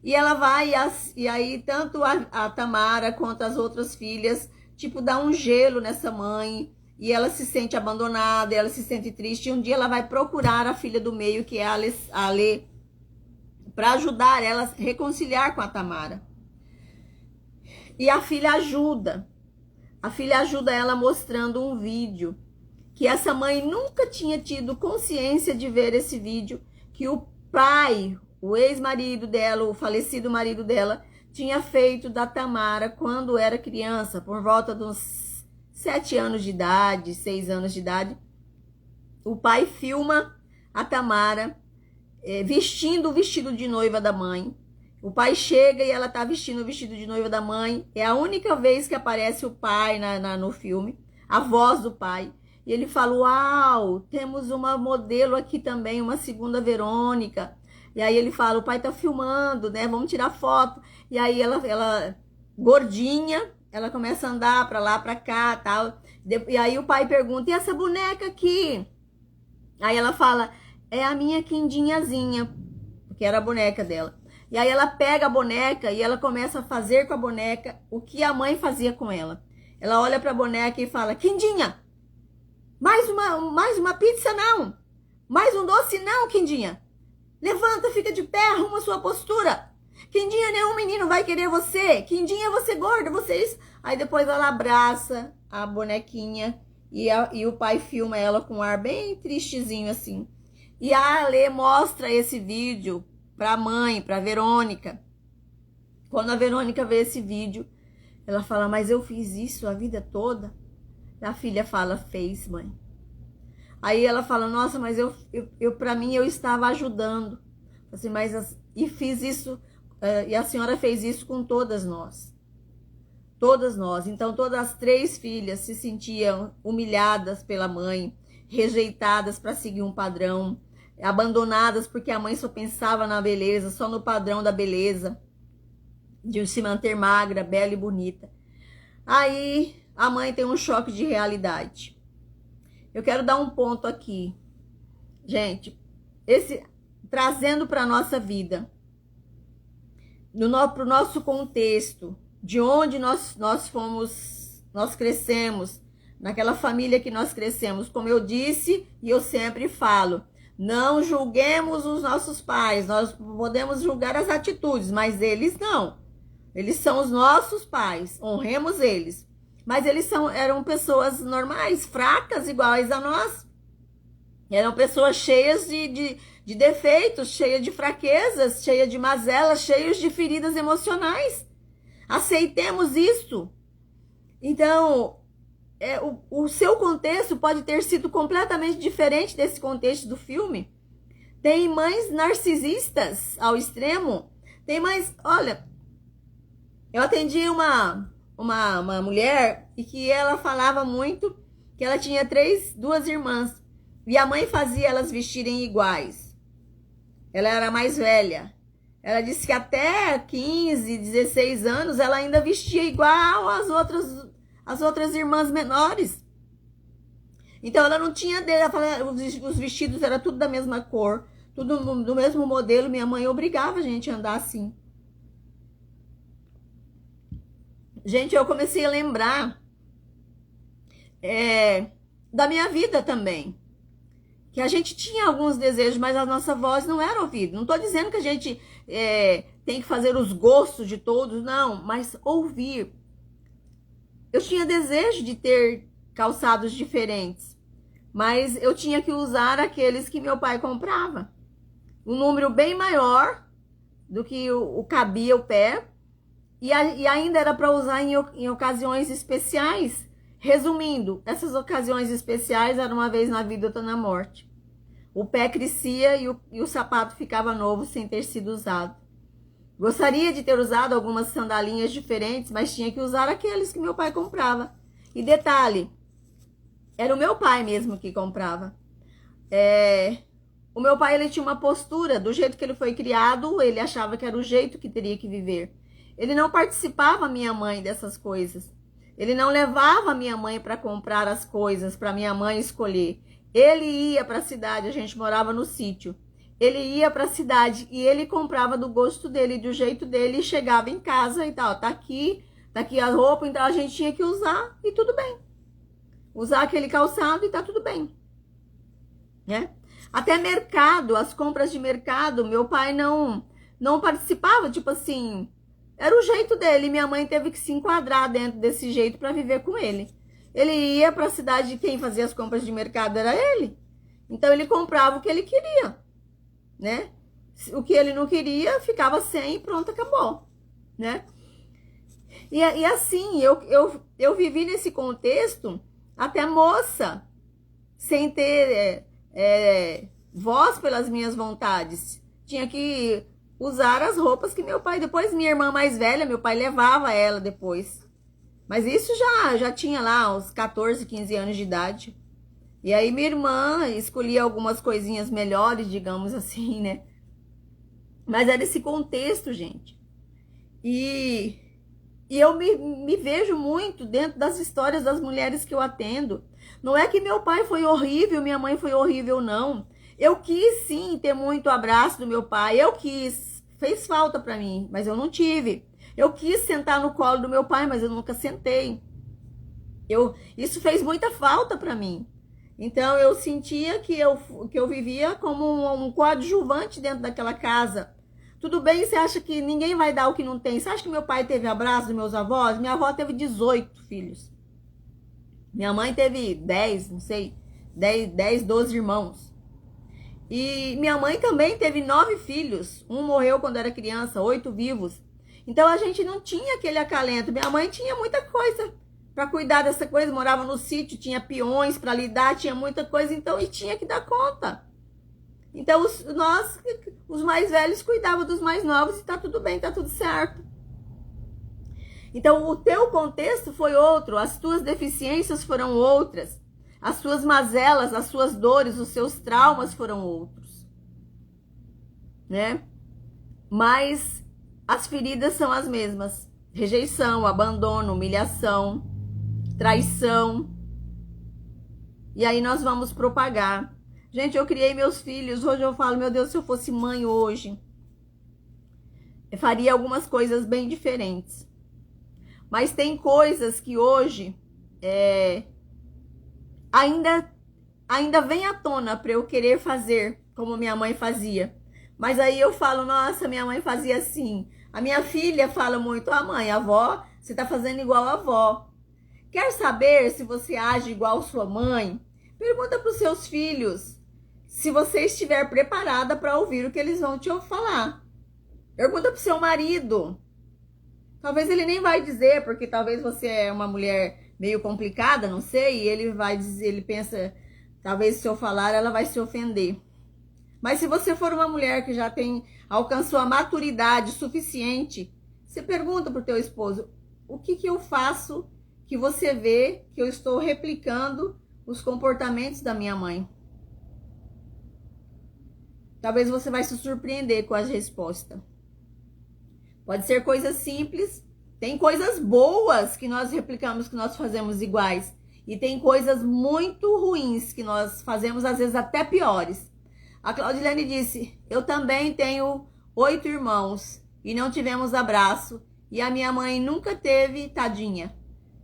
S1: E ela vai, e aí tanto a Tamara quanto as outras filhas, tipo, dá um gelo nessa mãe. E ela se sente abandonada, ela se sente triste. E um dia ela vai procurar a filha do meio, que é a Lê. para ajudar ela a reconciliar com a Tamara. E a filha ajuda. A filha ajuda ela mostrando um vídeo que essa mãe nunca tinha tido consciência de ver esse vídeo, que o pai, o ex-marido dela, o falecido marido dela, tinha feito da Tamara quando era criança, por volta de uns 7 anos de idade, 6 anos de idade. O pai filma a Tamara vestindo o vestido de noiva da mãe. O pai chega e ela tá vestindo o vestido de noiva da mãe. É a única vez que aparece o pai no filme, a voz do pai. E ele fala, uau, temos uma modelo aqui também, uma segunda Verônica. E aí ele fala, o pai tá filmando, né? Vamos tirar foto. E aí ela gordinha, ela começa a andar pra lá, pra cá, tal. E aí o pai pergunta, e essa boneca aqui? Aí ela fala, é a minha quindinhazinha, porque era a boneca dela. E aí ela pega a boneca e ela começa a fazer com a boneca o que a mãe fazia com ela. Ela olha pra boneca e fala, Quindinha, mais uma pizza não. Mais um doce não, Quindinha. Levanta, fica de pé, arruma sua postura. Quindinha, nenhum menino vai querer você. Quindinha, você gorda, você isso. Aí depois ela abraça a bonequinha e o pai filma ela com um ar bem tristezinho assim. E a Ale mostra esse vídeo pra mãe, pra Verônica. Quando a Verônica vê esse vídeo, ela fala, mas eu fiz isso a vida toda? A filha fala, fez, mãe. Aí ela fala, nossa, mas eu para mim eu estava ajudando. Assim, e fiz isso, e a senhora fez isso com todas nós. Todas nós. Então todas as 3 filhas se sentiam humilhadas pela mãe, rejeitadas para seguir um padrão, abandonadas porque a mãe só pensava na beleza, só no padrão da beleza, de se manter magra, bela e bonita. Aí a mãe tem um choque de realidade. Eu quero dar um ponto aqui, gente, trazendo para a nossa vida, para o nosso contexto, de onde nós crescemos, naquela família que nós crescemos. Como eu disse e eu sempre falo, não julguemos os nossos pais, nós podemos julgar as atitudes, mas eles não. Eles são os nossos pais, honremos eles. Mas eles eram pessoas normais, fracas, iguais a nós. Eram pessoas cheias de defeitos, cheias de fraquezas, cheias de mazelas, cheios de feridas emocionais. Aceitemos isso. Então, o seu contexto pode ter sido completamente diferente desse contexto do filme. Tem mães narcisistas ao extremo. Tem mães... Olha, eu atendi uma mulher e que ela falava muito que ela tinha 2 irmãs. E a mãe fazia elas vestirem iguais. Ela era mais velha. Ela disse que até 15, 16 anos ela ainda vestia igual as outras irmãs menores. Então ela não tinha dele. Ela falava, os vestidos eram tudo da mesma cor, tudo do mesmo modelo. Minha mãe obrigava a gente a andar assim. Gente, eu comecei a lembrar da minha vida também. Que a gente tinha alguns desejos, mas a nossa voz não era ouvida. Não estou dizendo que a gente tem que fazer os gostos de todos, não. Mas ouvir. Eu tinha desejo de ter calçados diferentes. Mas eu tinha que usar aqueles que meu pai comprava. Um número bem maior do que o cabia o pé. E ainda era para usar em ocasiões especiais. Resumindo, essas ocasiões especiais eram uma vez na vida, outra na morte. O pé crescia e o sapato ficava novo sem ter sido usado. Gostaria de ter usado algumas sandalinhas diferentes, mas tinha que usar aqueles que meu pai comprava. E detalhe, era o meu pai mesmo que comprava. O meu pai, ele tinha uma postura, do jeito que ele foi criado, ele achava que era o jeito que teria que viver. Ele não participava, minha mãe, dessas coisas. Ele não levava minha mãe para comprar as coisas, para minha mãe escolher. Ele ia para a cidade, a gente morava no sítio. Ele ia para a cidade e ele comprava do gosto dele, do jeito dele, e chegava em casa e tal. Tá aqui a roupa, então a gente tinha que usar e tudo bem. Usar aquele calçado e tá tudo bem. Né? Até mercado, as compras de mercado, meu pai não não participava, tipo assim, era o jeito dele. Minha mãe teve que se enquadrar dentro desse jeito para viver com ele. Ele ia para a cidade, quem fazia as compras de mercado era ele. Então ele comprava o que ele queria, né? O que ele não queria, ficava sem e pronto, acabou, né? E assim, eu vivi nesse contexto até moça, sem ter voz pelas minhas vontades. Tinha que usar as roupas que meu pai... Depois, minha irmã mais velha, meu pai levava ela depois. Mas isso já tinha lá uns 14, 15 anos de idade. E aí minha irmã escolhia algumas coisinhas melhores, digamos assim, né? Mas era esse contexto, gente. E eu me vejo muito dentro das histórias das mulheres que eu atendo. Não é que meu pai foi horrível, minha mãe foi horrível, não. Eu quis sim ter muito abraço do meu pai, eu quis, fez falta pra mim, mas eu não tive. Eu quis sentar no colo do meu pai, mas eu nunca sentei. Isso fez muita falta pra mim. Então eu sentia que eu vivia como um coadjuvante dentro daquela casa. Tudo bem, você acha que ninguém vai dar o que não tem? Você acha que meu pai teve abraço dos meus avós? Minha avó teve 18 filhos. Minha mãe teve 10, não sei, 10, 12 irmãos. E minha mãe também teve 9 filhos. Um morreu quando era criança, 8 vivos. Então a gente não tinha aquele acalento. Minha mãe tinha muita coisa para cuidar dessa coisa, morava no sítio, tinha peões para lidar, tinha muita coisa, então e tinha que dar conta. Então nós, os mais velhos, cuidavam dos mais novos e tá tudo bem, tá tudo certo. Então o teu contexto foi outro, as tuas deficiências foram outras, as suas mazelas, as suas dores, os seus traumas foram outros, né? Mas as feridas são as mesmas: rejeição, abandono, humilhação, traição. E aí nós vamos propagar. Gente, eu criei meus filhos. Hoje eu falo, meu Deus, se eu fosse mãe hoje, eu faria algumas coisas bem diferentes. Mas tem coisas que hoje ainda vem à tona para eu querer fazer como minha mãe fazia. Mas aí eu falo, nossa, minha mãe fazia assim. A minha filha fala muito, mãe, a avó, você tá fazendo igual a avó. Quer saber se você age igual sua mãe? Pergunta para os seus filhos se você estiver preparada para ouvir o que eles vão te falar. Pergunta para o seu marido. Talvez ele nem vai dizer, porque talvez você é uma mulher meio complicada, não sei, e ele vai dizer, ele pensa, talvez se eu falar ela vai se ofender. Mas se você for uma mulher que já alcançou a maturidade suficiente, você pergunta para o teu esposo, o que eu faço que você vê que eu estou replicando os comportamentos da minha mãe? Talvez você vai se surpreender com as respostas. Pode ser coisas simples, tem coisas boas que nós replicamos, que nós fazemos iguais. E tem coisas muito ruins que nós fazemos, às vezes até piores. A Claudilene disse, eu também tenho 8 irmãos e não tivemos abraço. E a minha mãe nunca teve, tadinha.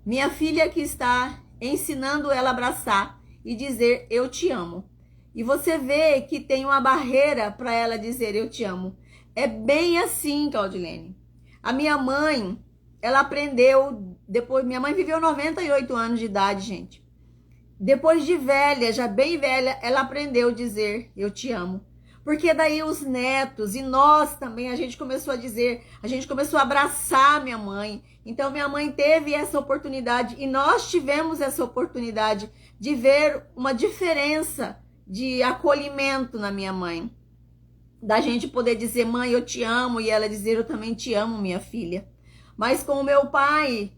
S1: Minha filha que está ensinando ela a abraçar e dizer eu te amo. E você vê que tem uma barreira para ela dizer eu te amo. É bem assim, Claudilene. A minha mãe, ela aprendeu, depois, minha mãe viveu 98 anos de idade, gente. Depois de velha, já bem velha, ela aprendeu a dizer eu te amo. Porque daí os netos e nós também, a gente começou a dizer, a gente começou a abraçar minha mãe. Então minha mãe teve essa oportunidade e nós tivemos essa oportunidade de ver uma diferença de acolhimento na minha mãe. Da gente poder dizer, mãe, eu te amo, e ela dizer, eu também te amo, minha filha. Mas com o meu pai,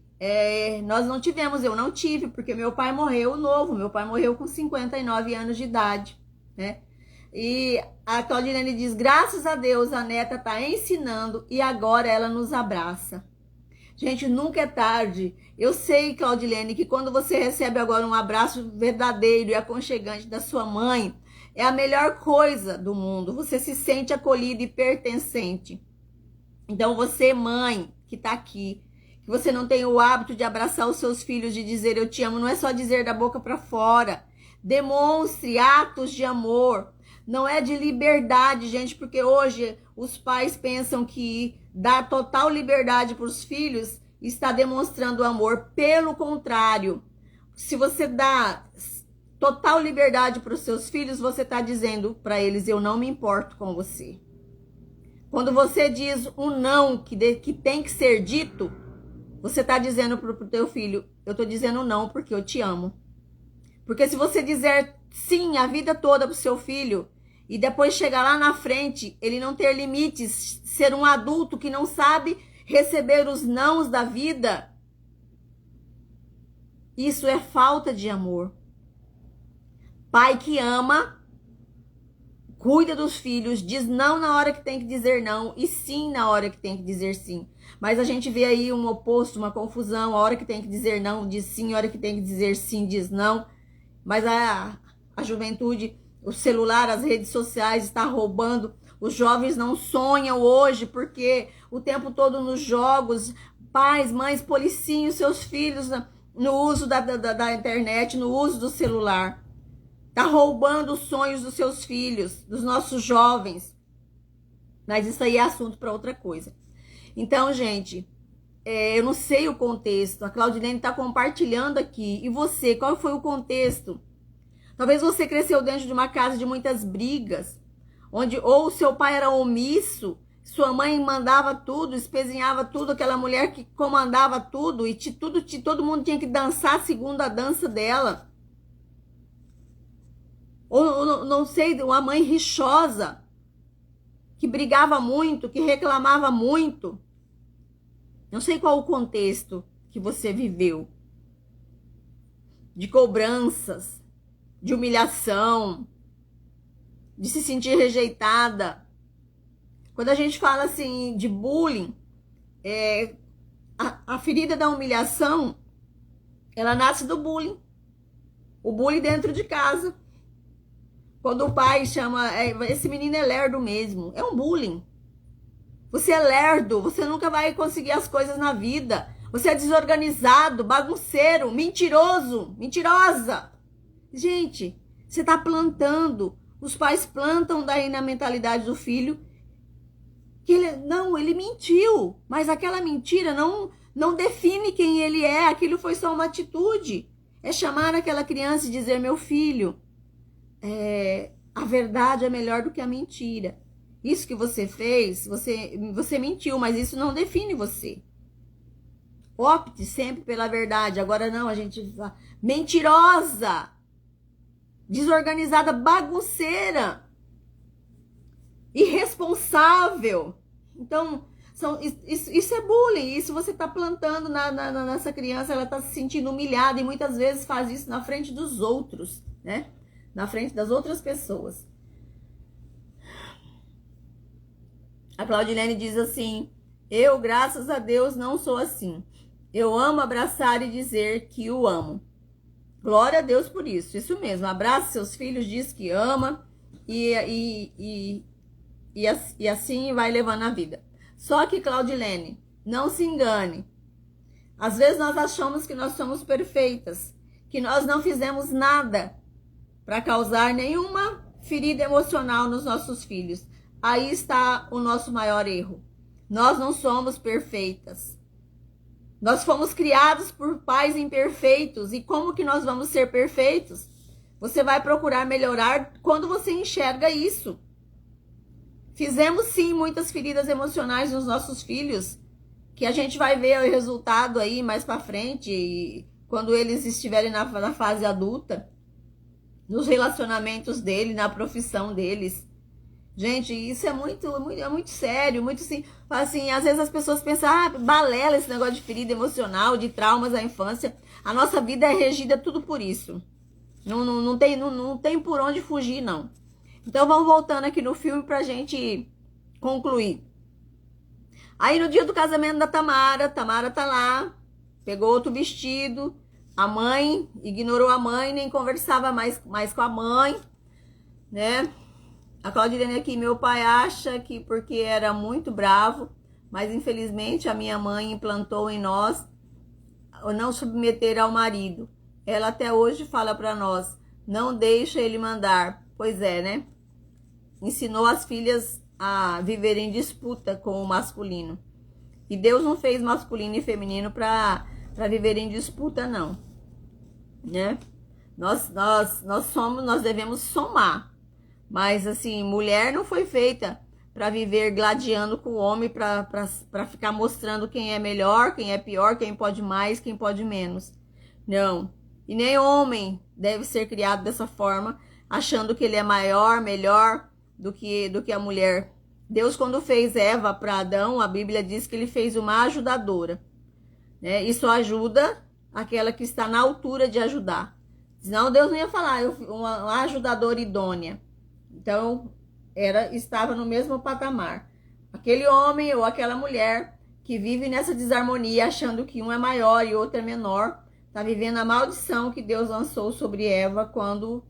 S1: nós não tivemos, eu não tive, porque meu pai morreu novo, meu pai morreu com 59 anos de idade, né? E a Claudilene diz, graças a Deus, a neta está ensinando e agora ela nos abraça. Gente, nunca é tarde. Eu sei, Claudilene, que quando você recebe agora um abraço verdadeiro e aconchegante da sua mãe, é a melhor coisa do mundo. Você se sente acolhido e pertencente. Então você, mãe, que está aqui, que você não tem o hábito de abraçar os seus filhos, de dizer eu te amo, não é só dizer da boca para fora. Demonstre atos de amor. não é de liberdade, gente, porque hoje os pais pensam que dar total liberdade para os filhos está demonstrando amor. Pelo contrário, se você dá total liberdade para os seus filhos, você está dizendo para eles, eu não me importo com você. Quando você diz um não que tem que ser dito, você está dizendo para o teu filho, eu estou dizendo não porque eu te amo. Porque se você dizer sim a vida toda para o seu filho, e depois chegar lá na frente, ele não ter limites, ser um adulto que não sabe receber os nãos da vida, isso é falta de amor. Pai que ama, cuida dos filhos, diz não na hora que tem que dizer não e sim na hora que tem que dizer sim. Mas a gente vê aí um oposto, uma confusão, a hora que tem que dizer não diz sim, a hora que tem que dizer sim diz não. Mas a juventude, o celular, as redes sociais está roubando. Os jovens não sonham hoje porque o tempo todo nos jogos, pais, mães, policiem os seus filhos no uso da internet, no uso do celular. Tá roubando os sonhos dos seus filhos, dos nossos jovens. Mas isso aí é assunto para outra coisa. Então, gente, eu não sei o contexto. A Claudilene está compartilhando aqui. E você, qual foi o contexto? Talvez você cresceu dentro de uma casa de muitas brigas, onde ou seu pai era omisso, sua mãe mandava tudo, espezinhava tudo, aquela mulher que comandava tudo, e todo mundo tinha que dançar segundo a dança dela. Ou não sei, uma mãe rixosa, que brigava muito, que reclamava muito. Não sei qual o contexto que você viveu. De cobranças, de humilhação, de se sentir rejeitada. Quando a gente fala assim de bullying, a ferida da humilhação, ela nasce do bullying. O bullying dentro de casa. Quando o pai chama, esse menino é lerdo mesmo, é um bullying. Você é lerdo, você nunca vai conseguir as coisas na vida. Você é desorganizado, bagunceiro, mentiroso, mentirosa. Gente, você está plantando. Os pais plantam daí na mentalidade do filho que ele mentiu, mas aquela mentira não define quem ele é. Aquilo foi só uma atitude. É chamar aquela criança e dizer, meu filho, a verdade é melhor do que a mentira. Isso que você fez, você mentiu, mas isso não define você. Opte sempre pela verdade. Agora não, a gente mentirosa, desorganizada, bagunceira, irresponsável. Então, isso é bullying. Isso você está plantando nessa criança. Ela está se sentindo humilhada e muitas vezes faz isso na frente dos outros, né? Na frente das outras pessoas. A Claudilene diz assim, eu, graças a Deus, não sou assim. Eu amo abraçar e dizer que o amo. Glória a Deus por isso. Isso mesmo, abraça seus filhos, diz que ama e assim vai levando a vida. Só que, Claudilene, não se engane. Às vezes nós achamos que nós somos perfeitas, que nós não fizemos nada para causar nenhuma ferida emocional nos nossos filhos. Aí está o nosso maior erro. Nós não somos perfeitas. Nós fomos criados por pais imperfeitos. E como que nós vamos ser perfeitos? Você vai procurar melhorar quando você enxerga isso. Fizemos sim muitas feridas emocionais nos nossos filhos, que a gente vai ver o resultado aí mais para frente, quando eles estiverem na fase adulta, nos relacionamentos deles, na profissão deles. Gente, isso é muito sério, muito assim, às vezes as pessoas pensam, balela esse negócio de ferida emocional, de traumas da infância. A nossa vida é regida tudo por isso. Não tem por onde fugir, não. Então vamos voltando aqui no filme pra gente concluir. Aí no dia do casamento da Tamara tá lá, pegou outro vestido, a mãe ignorou a mãe, nem conversava mais com a mãe, né? A Claudilene aqui, meu pai acha que porque era muito bravo, mas infelizmente a minha mãe implantou em nós o não submeter ao marido. Ela até hoje fala para nós, não deixa ele mandar. Pois é, né? ensinou as filhas a viverem em disputa com o masculino. E Deus não fez masculino e feminino para viver em disputa, não, né? Nós devemos somar. Mas assim, mulher não foi feita para viver gladiando com o homem, para ficar mostrando quem é melhor, quem é pior, quem pode mais, quem pode menos. Não. E nem homem deve ser criado dessa forma, achando que ele é maior, melhor do que a mulher. Deus, quando fez Eva para Adão, a Bíblia diz que ele fez uma ajudadora, né? Isso ajuda aquela que está na altura de ajudar. Senão Deus não ia falar uma ajudadora idônea. Então, estava no mesmo patamar. Aquele homem ou aquela mulher que vive nessa desarmonia, achando que um é maior e outro é menor, está vivendo a maldição que Deus lançou sobre Eva quando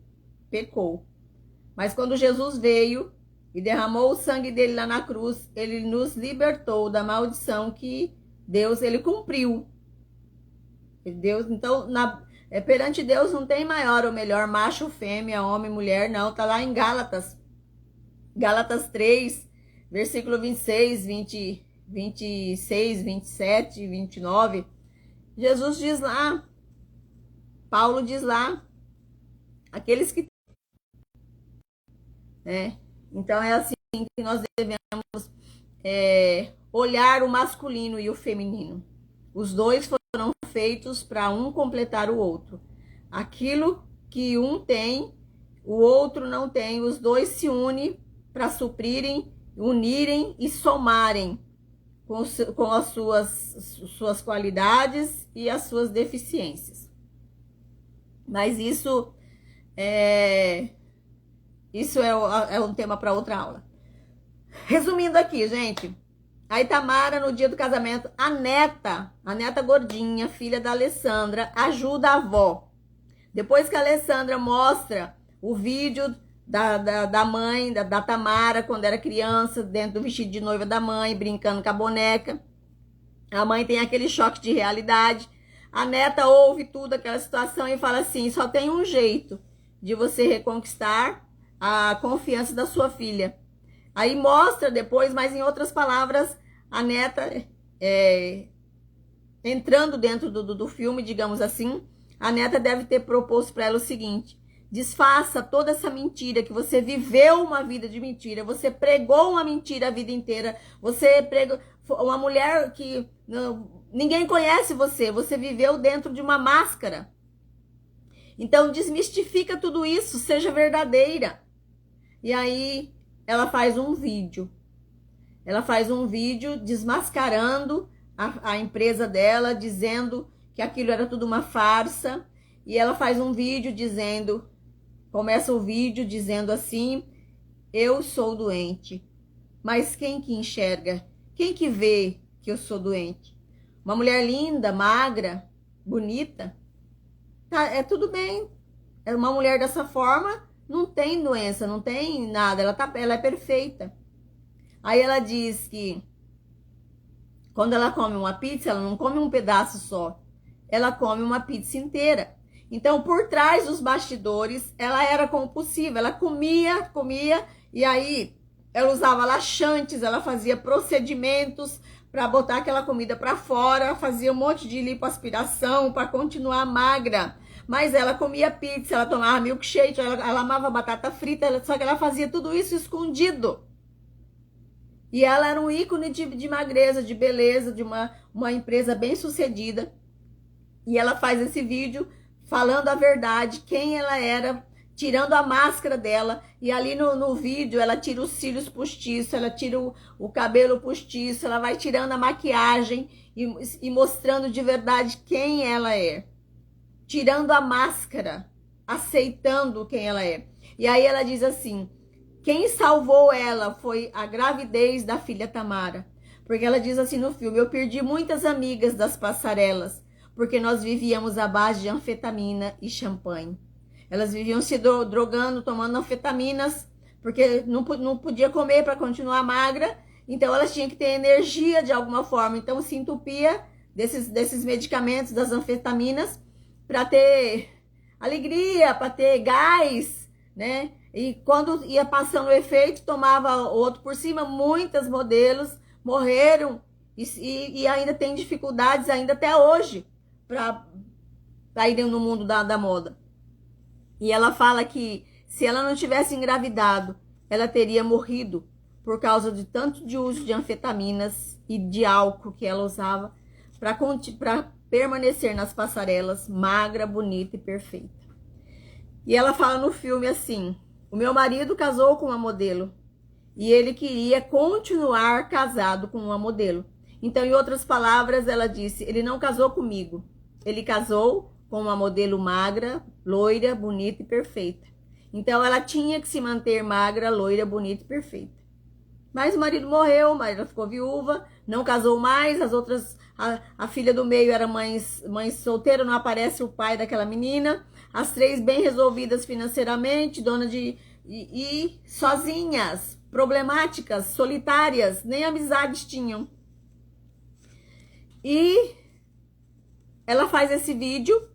S1: pecou. Mas quando Jesus veio e derramou o sangue dele lá na cruz, ele nos libertou da maldição que Deus, ele cumpriu. Deus, então, perante Deus não tem maior ou melhor, macho, fêmea, homem, mulher, não. Tá lá em Gálatas 3, versículo 26, 26, 27, 29. Jesus diz lá, Paulo diz lá, aqueles que... Então é assim que nós devemos olhar o masculino e o feminino. Os dois foram feitos para um completar o outro. Aquilo que um tem, o outro não tem. Os dois se unem para suprirem, unirem e somarem com as suas qualidades e as suas deficiências. Mas isso é um tema para outra aula. Resumindo aqui, gente, a Itamara, no dia do casamento, a neta gordinha, filha da Alessandra, ajuda a avó. Depois que a Alessandra mostra o vídeo da mãe, da Tamara, quando era criança, dentro do vestido de noiva da mãe, brincando com a boneca, a mãe tem aquele choque de realidade. A neta ouve tudo, aquela situação, e fala assim: só tem um jeito de você reconquistar a confiança da sua filha. Aí mostra depois, mas em outras palavras, a neta entrando dentro do filme, digamos assim, a neta deve ter proposto para ela o seguinte: desfaça toda essa mentira, que você viveu uma vida de mentira, você pregou uma mentira a vida inteira, você pregou uma mulher que ninguém conhece você viveu dentro de uma máscara. Então desmistifica tudo isso, seja verdadeira. E aí ela faz um vídeo desmascarando a empresa dela, dizendo que aquilo era tudo uma farsa. E ela faz um vídeo começa o vídeo dizendo assim: eu sou doente, mas quem que enxerga? Quem que vê que eu sou doente? Uma mulher linda, magra, bonita, tá, tudo bem. Uma mulher dessa forma não tem doença, não tem nada, ela é perfeita. Aí ela diz que quando ela come uma pizza, ela não come um pedaço só, ela come uma pizza inteira. Então, por trás dos bastidores, ela era compulsiva, ela comia, e aí ela usava laxantes, ela fazia procedimentos para botar aquela comida para fora, fazia um monte de lipoaspiração para continuar magra. Mas ela comia pizza, ela tomava milkshake, ela amava batata frita, só que ela fazia tudo isso escondido. E ela era um ícone de magreza, de beleza, de uma empresa bem sucedida. E ela faz esse vídeo falando a verdade, quem ela era, tirando a máscara dela. E ali no vídeo ela tira os cílios postiços, ela tira o cabelo postiço, ela vai tirando a maquiagem e mostrando de verdade quem ela é. Tirando a máscara, aceitando quem ela é. E aí ela diz assim: quem salvou ela foi a gravidez da filha Tamara. Porque ela diz assim no filme: eu perdi muitas amigas das passarelas, porque nós vivíamos à base de anfetamina e champanhe. Elas viviam se drogando, tomando anfetaminas, porque não podia comer para continuar magra. Então elas tinham que ter energia de alguma forma. Então se entupia desses medicamentos, das anfetaminas, para ter alegria, para ter gás, né? E quando ia passando o efeito, tomava outro por cima. Muitas modelos morreram e ainda tem dificuldades ainda até hoje para irem no mundo da moda. E ela fala que se ela não tivesse engravidado, ela teria morrido por causa de tanto de uso de anfetaminas e de álcool que ela usava para permanecer nas passarelas magra, bonita e perfeita. E ela fala no filme assim: o meu marido casou com uma modelo e ele queria continuar casado com uma modelo. Então, em outras palavras, ela disse: ele não casou comigo, ele casou com uma modelo magra, loira, bonita e perfeita. Então, ela tinha que se manter magra, loira, bonita e perfeita. Mas o marido morreu, mas ela ficou viúva, não casou mais. As outras, a filha do meio era mãe solteira, não aparece o pai daquela menina. As três bem resolvidas financeiramente, dona de... E sozinhas, problemáticas, solitárias, nem amizades tinham. E ela faz esse vídeo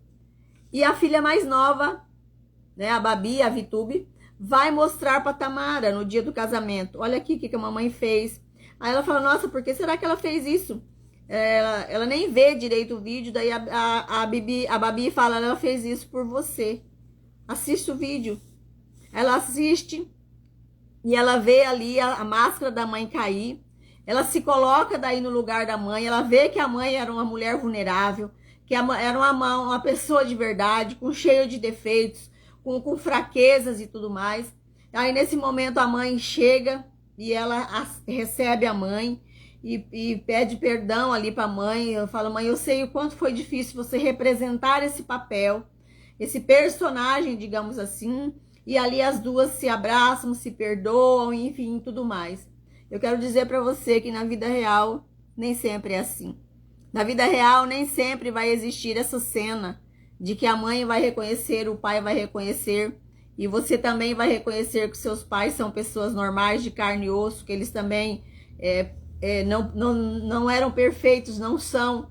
S1: e a filha mais nova, né, a Babi, a Vitube, vai mostrar para Tamara no dia do casamento. Olha aqui o que a mamãe fez. Aí ela fala: nossa, por que será que ela fez isso? Ela nem vê direito o vídeo. Daí a Babi fala: ela fez isso por você. Assiste o vídeo. Ela assiste e ela vê ali a máscara da mãe cair. Ela se coloca daí no lugar da mãe. Ela vê que a mãe era uma mulher vulnerável, que era uma pessoa de verdade, cheio de defeitos, com fraquezas e tudo mais. Aí nesse momento a mãe chega e ela recebe a mãe e pede perdão ali para a mãe. Eu falo: mãe, eu sei o quanto foi difícil você representar esse papel, esse personagem, digamos assim. E ali as duas se abraçam, se perdoam, enfim, tudo mais. Eu quero dizer para você que na vida real nem sempre é assim. Na vida real nem sempre vai existir essa cena de que a mãe vai reconhecer, o pai vai reconhecer, e você também vai reconhecer que seus pais são pessoas normais, de carne e osso, que eles também não eram perfeitos, não são.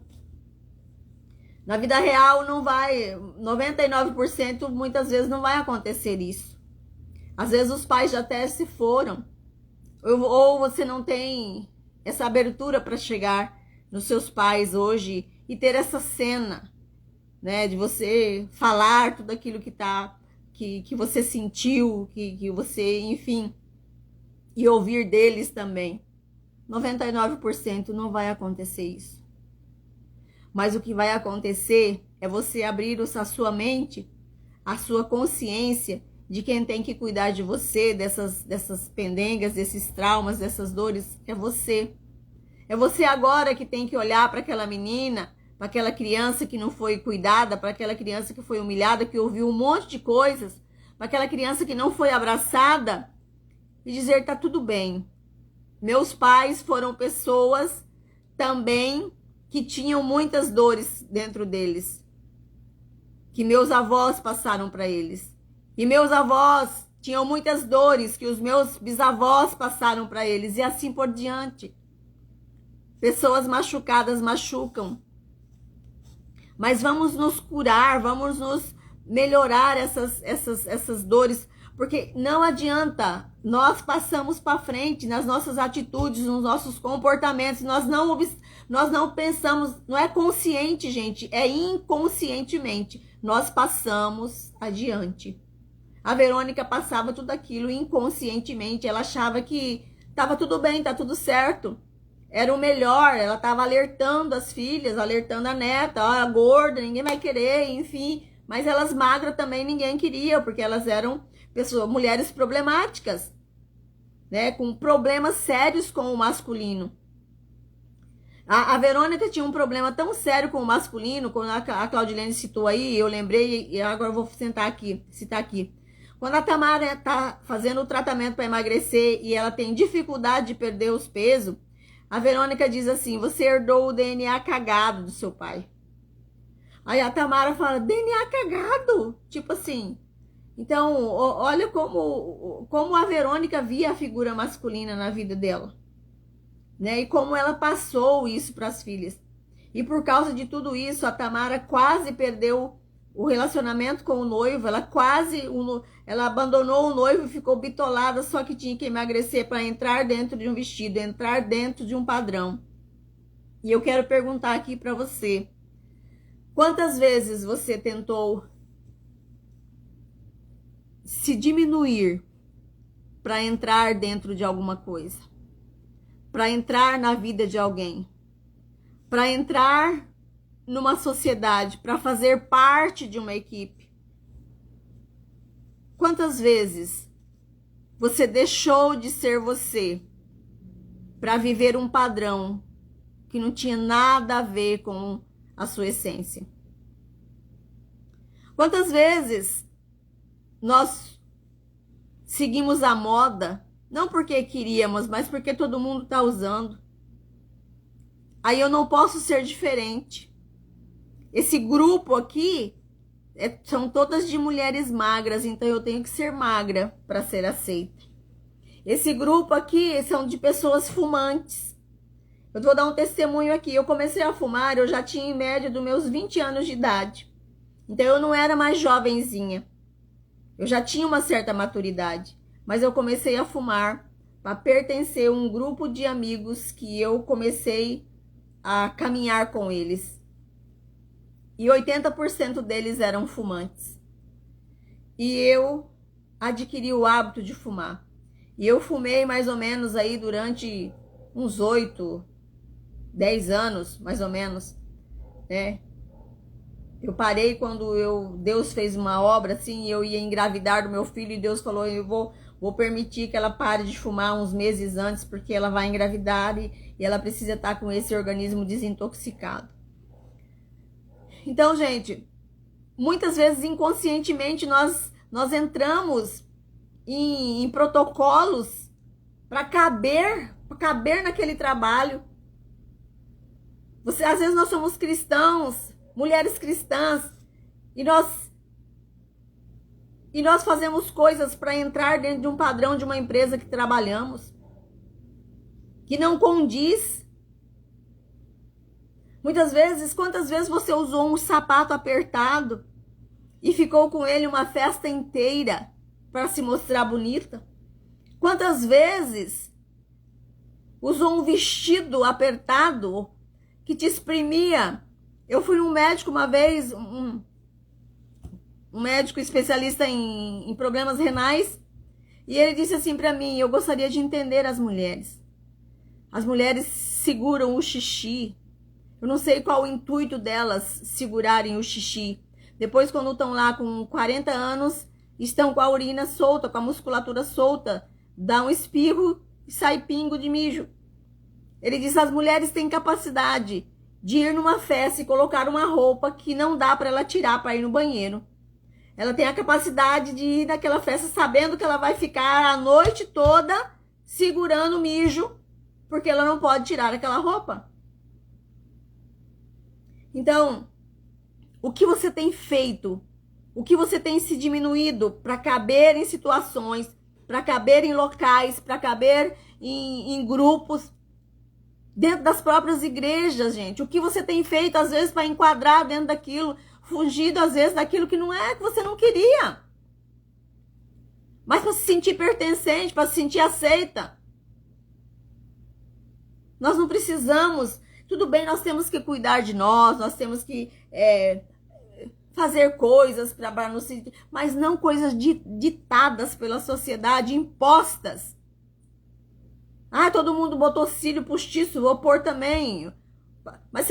S1: Na vida real não vai, 99% muitas vezes não vai acontecer isso. Às vezes os pais já até se foram, ou você não tem essa abertura para chegar nos seus pais hoje e ter essa cena, né, de você falar tudo aquilo que você sentiu, que você, enfim, e ouvir deles também. 99% não vai acontecer isso. Mas o que vai acontecer é você abrir a sua mente, a sua consciência de quem tem que cuidar de você, dessas pendengas, desses traumas, dessas dores, é você. É você agora que tem que olhar para aquela menina, para aquela criança que não foi cuidada, para aquela criança que foi humilhada, que ouviu um monte de coisas, para aquela criança que não foi abraçada e dizer: tá tudo bem. Meus pais foram pessoas também que tinham muitas dores dentro deles, que meus avós passaram para eles. E meus avós tinham muitas dores que os meus bisavós passaram para eles, e assim por diante. Pessoas machucadas machucam. Mas vamos nos curar, vamos nos melhorar essas dores, porque não adianta, nós passamos para frente nas nossas atitudes, nos nossos comportamentos, nós não pensamos, não é consciente, gente, é inconscientemente, nós passamos adiante. A Verônica passava tudo aquilo inconscientemente, ela achava que estava tudo bem, tá tudo certo. Era o melhor, ela estava alertando as filhas, alertando a neta: ó, a gorda, ninguém vai querer, enfim. Mas elas magras também ninguém queria, porque elas eram mulheres problemáticas, né? Com problemas sérios com o masculino. A Verônica tinha um problema tão sério com o masculino, quando a Claudilene citou aí, eu lembrei, e agora eu vou citar aqui. Quando a Tamara está fazendo o tratamento para emagrecer e ela tem dificuldade de perder os pesos, a Verônica diz assim: você herdou o DNA cagado do seu pai. Aí a Tamara fala: DNA cagado? Tipo assim. Então, olha como a Verônica via a figura masculina na vida dela, né? E como ela passou isso para as filhas. E por causa de tudo isso, a Tamara quase perdeu o relacionamento com o noivo, ela abandonou o noivo e ficou bitolada, só que tinha que emagrecer para entrar dentro de um vestido, entrar dentro de um padrão. E eu quero perguntar aqui para você, quantas vezes você tentou se diminuir para entrar dentro de alguma coisa, para entrar na vida de alguém, para entrar numa sociedade, para fazer parte de uma equipe? Quantas vezes você deixou de ser você para viver um padrão que não tinha nada a ver com a sua essência? Quantas vezes nós seguimos a moda, não porque queríamos, mas porque todo mundo está usando? Aí eu não posso ser diferente. Esse grupo aqui são todas de mulheres magras, então eu tenho que ser magra para ser aceita. Esse grupo aqui são de pessoas fumantes. Eu vou dar um testemunho aqui. Eu comecei a fumar, eu já tinha em média dos meus 20 anos de idade. Então eu não era mais jovenzinha. Eu já tinha uma certa maturidade. Mas eu comecei a fumar para pertencer a um grupo de amigos que eu comecei a caminhar com eles. E 80% deles eram fumantes. E eu adquiri o hábito de fumar. E eu fumei mais ou menos aí durante uns 8, 10 anos, mais ou menos, né? Eu parei quando Deus fez uma obra assim, eu ia engravidar do meu filho e Deus falou, eu vou permitir que ela pare de fumar uns meses antes, porque ela vai engravidar e ela precisa estar com esse organismo desintoxicado. Então, gente, muitas vezes inconscientemente nós entramos em protocolos para caber naquele trabalho. Às vezes nós somos cristãos, mulheres cristãs, e nós fazemos coisas para entrar dentro de um padrão de uma empresa que trabalhamos, que não condiz. Muitas vezes, quantas vezes você usou um sapato apertado e ficou com ele uma festa inteira para se mostrar bonita? Quantas vezes usou um vestido apertado que te exprimia? Eu fui num médico uma vez, um médico especialista em problemas renais, e ele disse assim para mim, eu gostaria de entender as mulheres. As mulheres seguram o xixi. Eu não sei qual o intuito delas segurarem o xixi. Depois, quando estão lá com 40 anos, estão com a urina solta, com a musculatura solta, dá um espirro e sai pingo de mijo. Ele diz, as mulheres têm capacidade de ir numa festa e colocar uma roupa que não dá para ela tirar para ir no banheiro. Ela tem a capacidade de ir naquela festa sabendo que ela vai ficar a noite toda segurando o mijo, porque ela não pode tirar aquela roupa. Então, o que você tem feito? O que você tem se diminuído para caber em situações, para caber em locais, para caber em grupos, dentro das próprias igrejas, gente? O que você tem feito, às vezes, para enquadrar dentro daquilo, fugido, às vezes, daquilo que não é, que você não queria, mas para se sentir pertencente, para se sentir aceita? Nós não precisamos. Tudo bem, nós temos que cuidar de nós temos que fazer coisas para nos sentir, mas não coisas ditadas pela sociedade, impostas. Ah, todo mundo botou cílio postiço, vou pôr também. Mas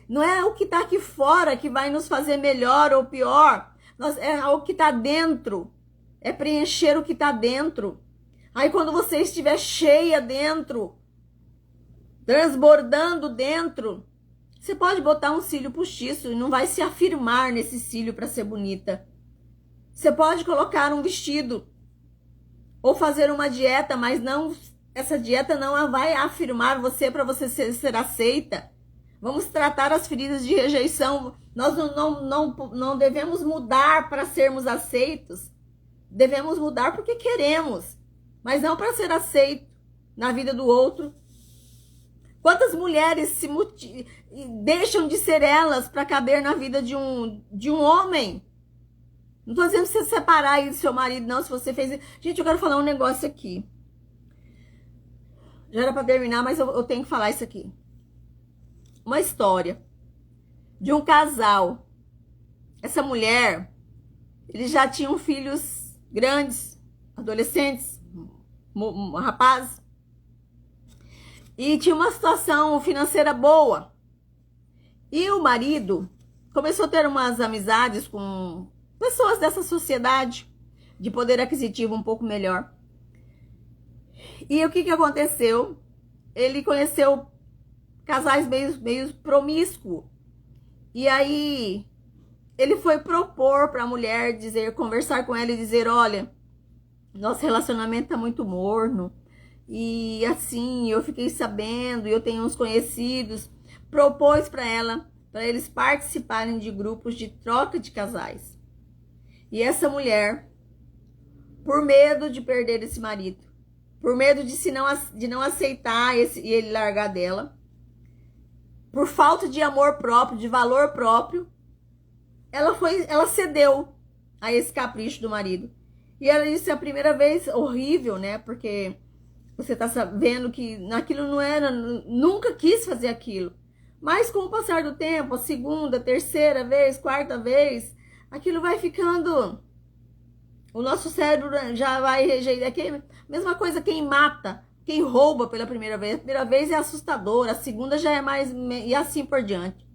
S1: não é o que está aqui fora que vai nos fazer melhor ou pior. É o que está dentro. É preencher o que está dentro. Aí quando você estiver cheia dentro, transbordando dentro, você pode botar um cílio postiço e não vai se afirmar nesse cílio para ser bonita. Você pode colocar um vestido ou fazer uma dieta, mas não, essa dieta não vai afirmar você para você ser aceita. Vamos tratar as feridas de rejeição. Nós não devemos mudar para sermos aceitos. Devemos mudar porque queremos, mas não para ser aceito na vida do outro. Quantas mulheres deixam de ser elas para caber na vida de um homem? Não tô dizendo pra você separar aí do seu marido, não, se você fez... Gente, eu quero falar um negócio aqui. Já era pra terminar, mas eu tenho que falar isso aqui. Uma história de um casal. Essa mulher, eles já tinham filhos grandes, adolescentes, rapazes. E tinha uma situação financeira boa. E o marido começou a ter umas amizades com pessoas dessa sociedade de poder aquisitivo um pouco melhor. E o que aconteceu? Ele conheceu casais meio promíscuos. E aí ele foi propor para a mulher conversar com ela e dizer: olha, nosso relacionamento tá muito morno. E assim, eu fiquei sabendo, eu tenho uns conhecidos. Propôs para eles participarem de grupos de troca de casais. E essa mulher, por medo de perder esse marido, por medo de não aceitar e ele largar dela, por falta de amor próprio, de valor próprio, ela cedeu a esse capricho do marido. E ela disse: a primeira vez, horrível, né? Porque você tá sabendo que naquilo não era, nunca quis fazer aquilo. Mas com o passar do tempo, a segunda, terceira vez, quarta vez, aquilo vai ficando... O nosso cérebro já vai rejeitar. Mesma coisa quem mata, quem rouba pela primeira vez. A primeira vez é assustador, a segunda já é mais... E assim por diante.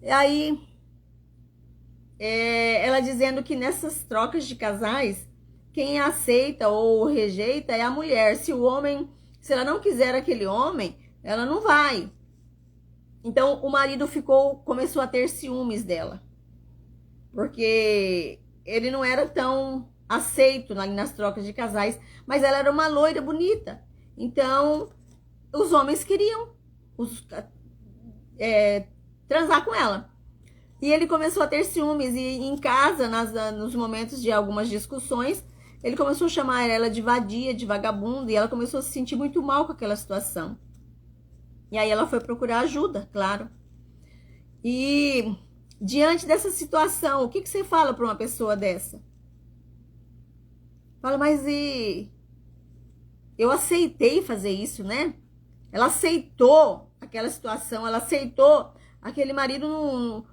S1: E aí, ela dizendo que nessas trocas de casais, quem aceita ou rejeita é a mulher. Se ela não quiser aquele homem, ela não vai. Então, o marido começou a ter ciúmes dela. Porque ele não era tão aceito nas trocas de casais, mas ela era uma loira bonita. Então, os homens queriam transar com ela. E ele começou a ter ciúmes. E em casa, nos momentos de algumas discussões, ele começou a chamar ela de vadia, de vagabunda. E ela começou a se sentir muito mal com aquela situação. E aí ela foi procurar ajuda, claro. E diante dessa situação, o que você fala para uma pessoa dessa? Fala: mas eu aceitei fazer isso, né? Ela aceitou aquela situação, ela aceitou aquele marido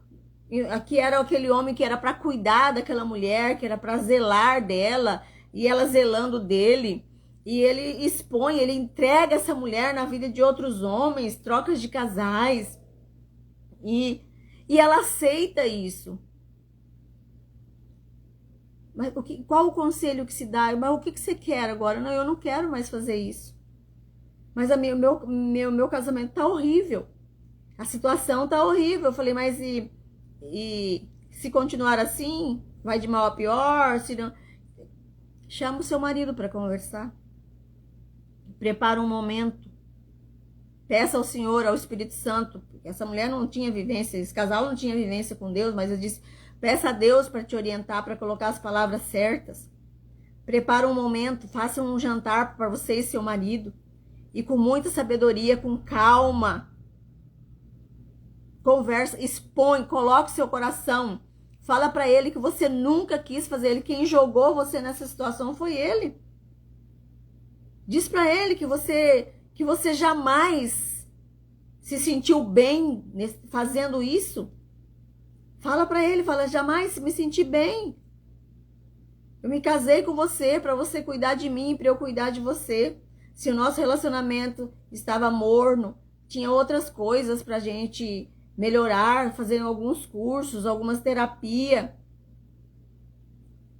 S1: que era aquele homem que era para cuidar daquela mulher, que era para zelar dela, e ela zelando dele. E ele ele entrega essa mulher na vida de outros homens, trocas de casais. E ela aceita isso. Mas qual o conselho que se dá? Mas o que você quer agora? Não, eu não quero mais fazer isso. Mas meu casamento tá horrível. A situação tá horrível. Eu falei: mas e se continuar assim, vai de mal a pior? Se não... Chama o seu marido para conversar. Prepara um momento. Peça ao Senhor, ao Espírito Santo. Porque essa mulher não tinha vivência, esse casal não tinha vivência com Deus, mas eu disse: peça a Deus para te orientar, para colocar as palavras certas. Prepara um momento, faça um jantar para você e seu marido. E com muita sabedoria, com calma. Conversa, expõe, coloque seu coração. Fala para ele que você nunca quis fazer ele. Quem jogou você nessa situação foi ele. Diz para ele que você jamais se sentiu bem fazendo isso. Fala para ele, fala: jamais me senti bem. Eu me casei com você para você cuidar de mim, para eu cuidar de você. Se o nosso relacionamento estava morno, tinha outras coisas pra gente melhorar, fazer alguns cursos, algumas terapias.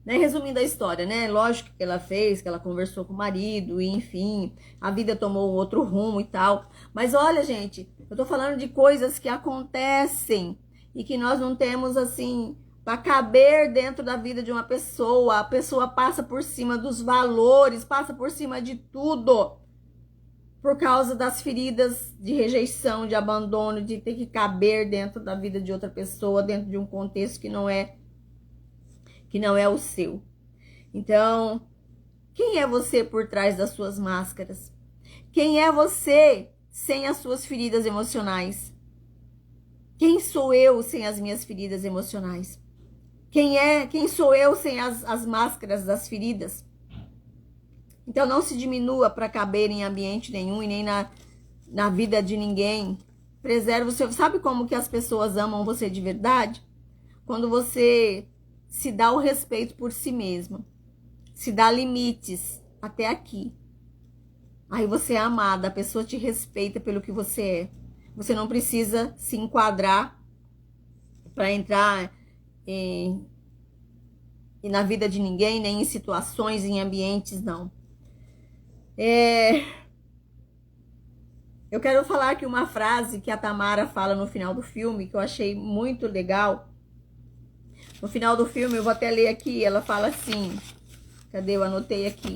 S1: Né? Resumindo a história, né? Lógico que ela fez, que ela conversou com o marido, e enfim, a vida tomou outro rumo e tal. Mas olha, gente, eu tô falando de coisas que acontecem e que nós não temos, assim, para caber dentro da vida de uma pessoa. A pessoa passa por cima dos valores, passa por cima de tudo, por causa das feridas de rejeição, de abandono, de ter que caber dentro da vida de outra pessoa, dentro de um contexto que não é o seu. Então, quem é você por trás das suas máscaras? Quem é você sem as suas feridas emocionais? Quem sou eu sem as minhas feridas emocionais? Quem sou eu sem as máscaras das feridas? Então não se diminua para caber em ambiente nenhum e nem na vida de ninguém. Preserve o seu. Sabe como que as pessoas amam você de verdade? Quando você se dá o respeito por si mesmo. Se dá limites até aqui. Aí você é amada, a pessoa te respeita pelo que você é. Você não precisa se enquadrar para entrar na vida de ninguém, nem em situações, em ambientes, não. Eu quero falar aqui uma frase que a Tamara fala no final do filme, que eu achei muito legal. No final do filme, eu vou até ler aqui, ela fala assim, cadê? Eu anotei aqui.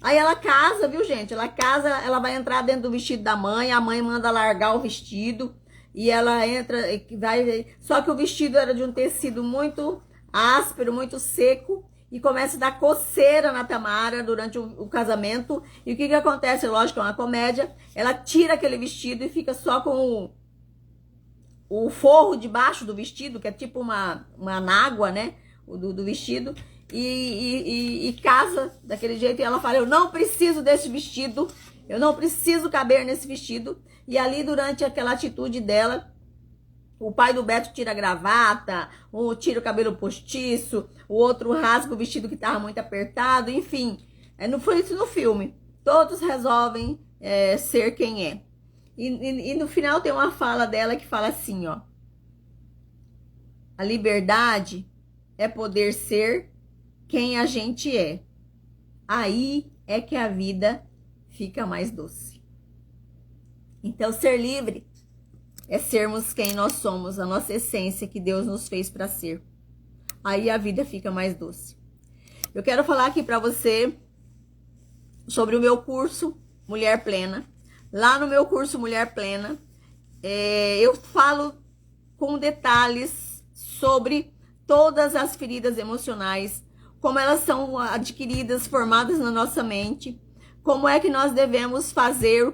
S1: Aí ela casa, viu, gente? Ela casa, ela vai entrar dentro do vestido da mãe, a mãe manda largar o vestido, e ela entra, só que o vestido era de um tecido muito áspero, muito seco, e começa a dar coceira na Tamara durante o casamento. E o que acontece? Lógico, é uma comédia. Ela tira aquele vestido e fica só com o forro debaixo do vestido, que é tipo uma nágua, né? Do vestido. E casa daquele jeito. E ela fala, eu não preciso desse vestido. Eu não preciso caber nesse vestido. E ali, durante aquela atitude dela, o pai do Beto tira a gravata, um tira o cabelo postiço, o outro rasga o vestido que estava muito apertado, enfim. Não foi isso no filme. Todos resolvem ser quem é. E no final tem uma fala dela que fala assim, ó. A liberdade é poder ser quem a gente é. Aí é que a vida fica mais doce. Então, ser livre é sermos quem nós somos, a nossa essência que Deus nos fez para ser. Aí a vida fica mais doce. Eu quero falar aqui para você sobre o meu curso Mulher Plena. Lá no meu curso Mulher Plena, eu falo com detalhes sobre todas as feridas emocionais, como elas são adquiridas, formadas na nossa mente, como é que nós devemos fazer,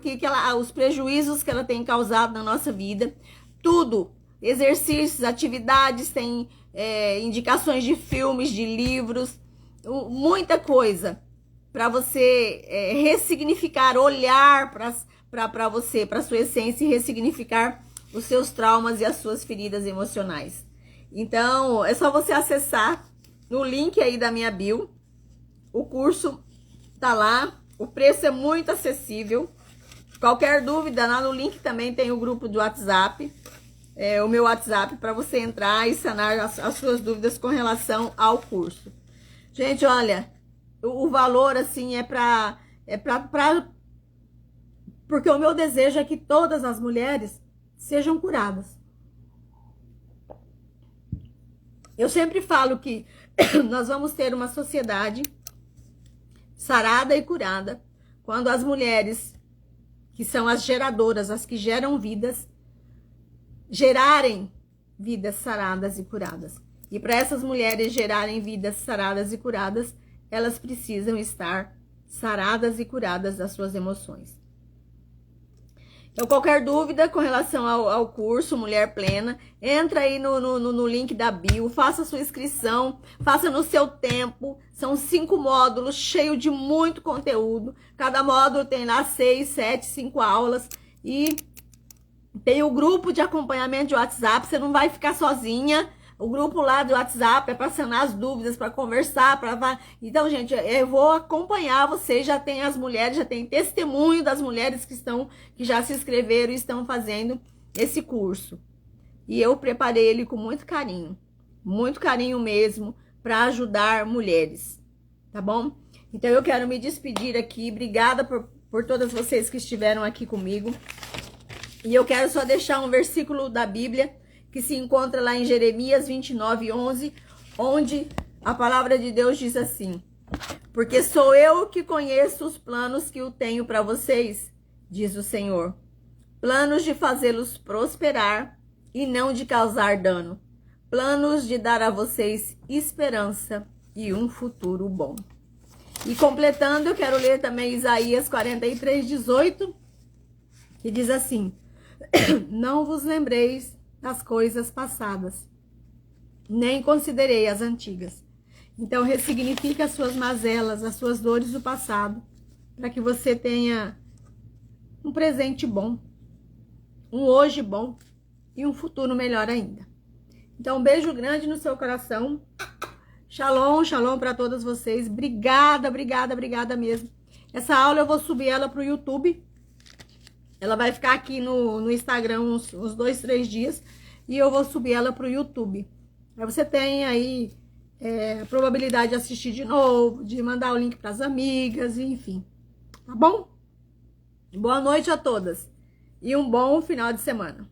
S1: os prejuízos que ela tem causado na nossa vida, tudo, exercícios, atividades, tem indicações de filmes, de livros, muita coisa para você ressignificar, olhar para você, para sua essência e ressignificar os seus traumas e as suas feridas emocionais. Então, é só você acessar no link aí da minha bio, o curso tá lá. O preço é muito acessível. Qualquer dúvida, lá no link também tem o grupo do WhatsApp. O meu WhatsApp para você entrar e sanar as suas dúvidas com relação ao curso. Gente, olha, o valor assim porque o meu desejo é que todas as mulheres sejam curadas. Eu sempre falo que nós vamos ter uma sociedade sarada e curada quando as mulheres, que são as geradoras, as que geram vidas, gerarem vidas saradas e curadas. E para essas mulheres gerarem vidas saradas e curadas, elas precisam estar saradas e curadas das suas emoções. Então, qualquer dúvida com relação ao curso Mulher Plena, entra aí no link da bio, faça sua inscrição, faça no seu tempo. São 5 módulos, cheio de muito conteúdo. Cada módulo tem lá 6, 7, 5 aulas. E tem o grupo de acompanhamento de WhatsApp, você não vai ficar sozinha. O grupo lá do WhatsApp é para sanar as dúvidas, para conversar, Então, gente, eu vou acompanhar vocês. Já tem as mulheres, já tem testemunho das mulheres que já se inscreveram e estão fazendo esse curso. E eu preparei ele com muito carinho mesmo, para ajudar mulheres, tá bom? Então, eu quero me despedir aqui. Obrigada por todas vocês que estiveram aqui comigo. E eu quero só deixar um versículo da Bíblia que se encontra lá em Jeremias 29:11, onde a palavra de Deus diz assim: porque sou eu que conheço os planos que eu tenho para vocês, diz o Senhor, planos de fazê-los prosperar e não de causar dano, planos de dar a vocês esperança e um futuro bom. E completando, eu quero ler também Isaías 43:18, que diz assim: não vos lembreis das coisas passadas, nem considerei as antigas. Então, ressignifique as suas mazelas, as suas dores do passado, para que você tenha um presente bom, um hoje bom e um futuro melhor ainda. Então, um beijo grande no seu coração. Shalom, shalom para todas vocês. Obrigada, obrigada, obrigada mesmo. Essa aula eu vou subir ela para o YouTube. Ela vai ficar aqui no Instagram uns 2, 3 dias. E eu vou subir ela para o YouTube. Aí você tem aí a probabilidade de assistir de novo, de mandar o link para as amigas, enfim. Tá bom? Boa noite a todas. E um bom final de semana.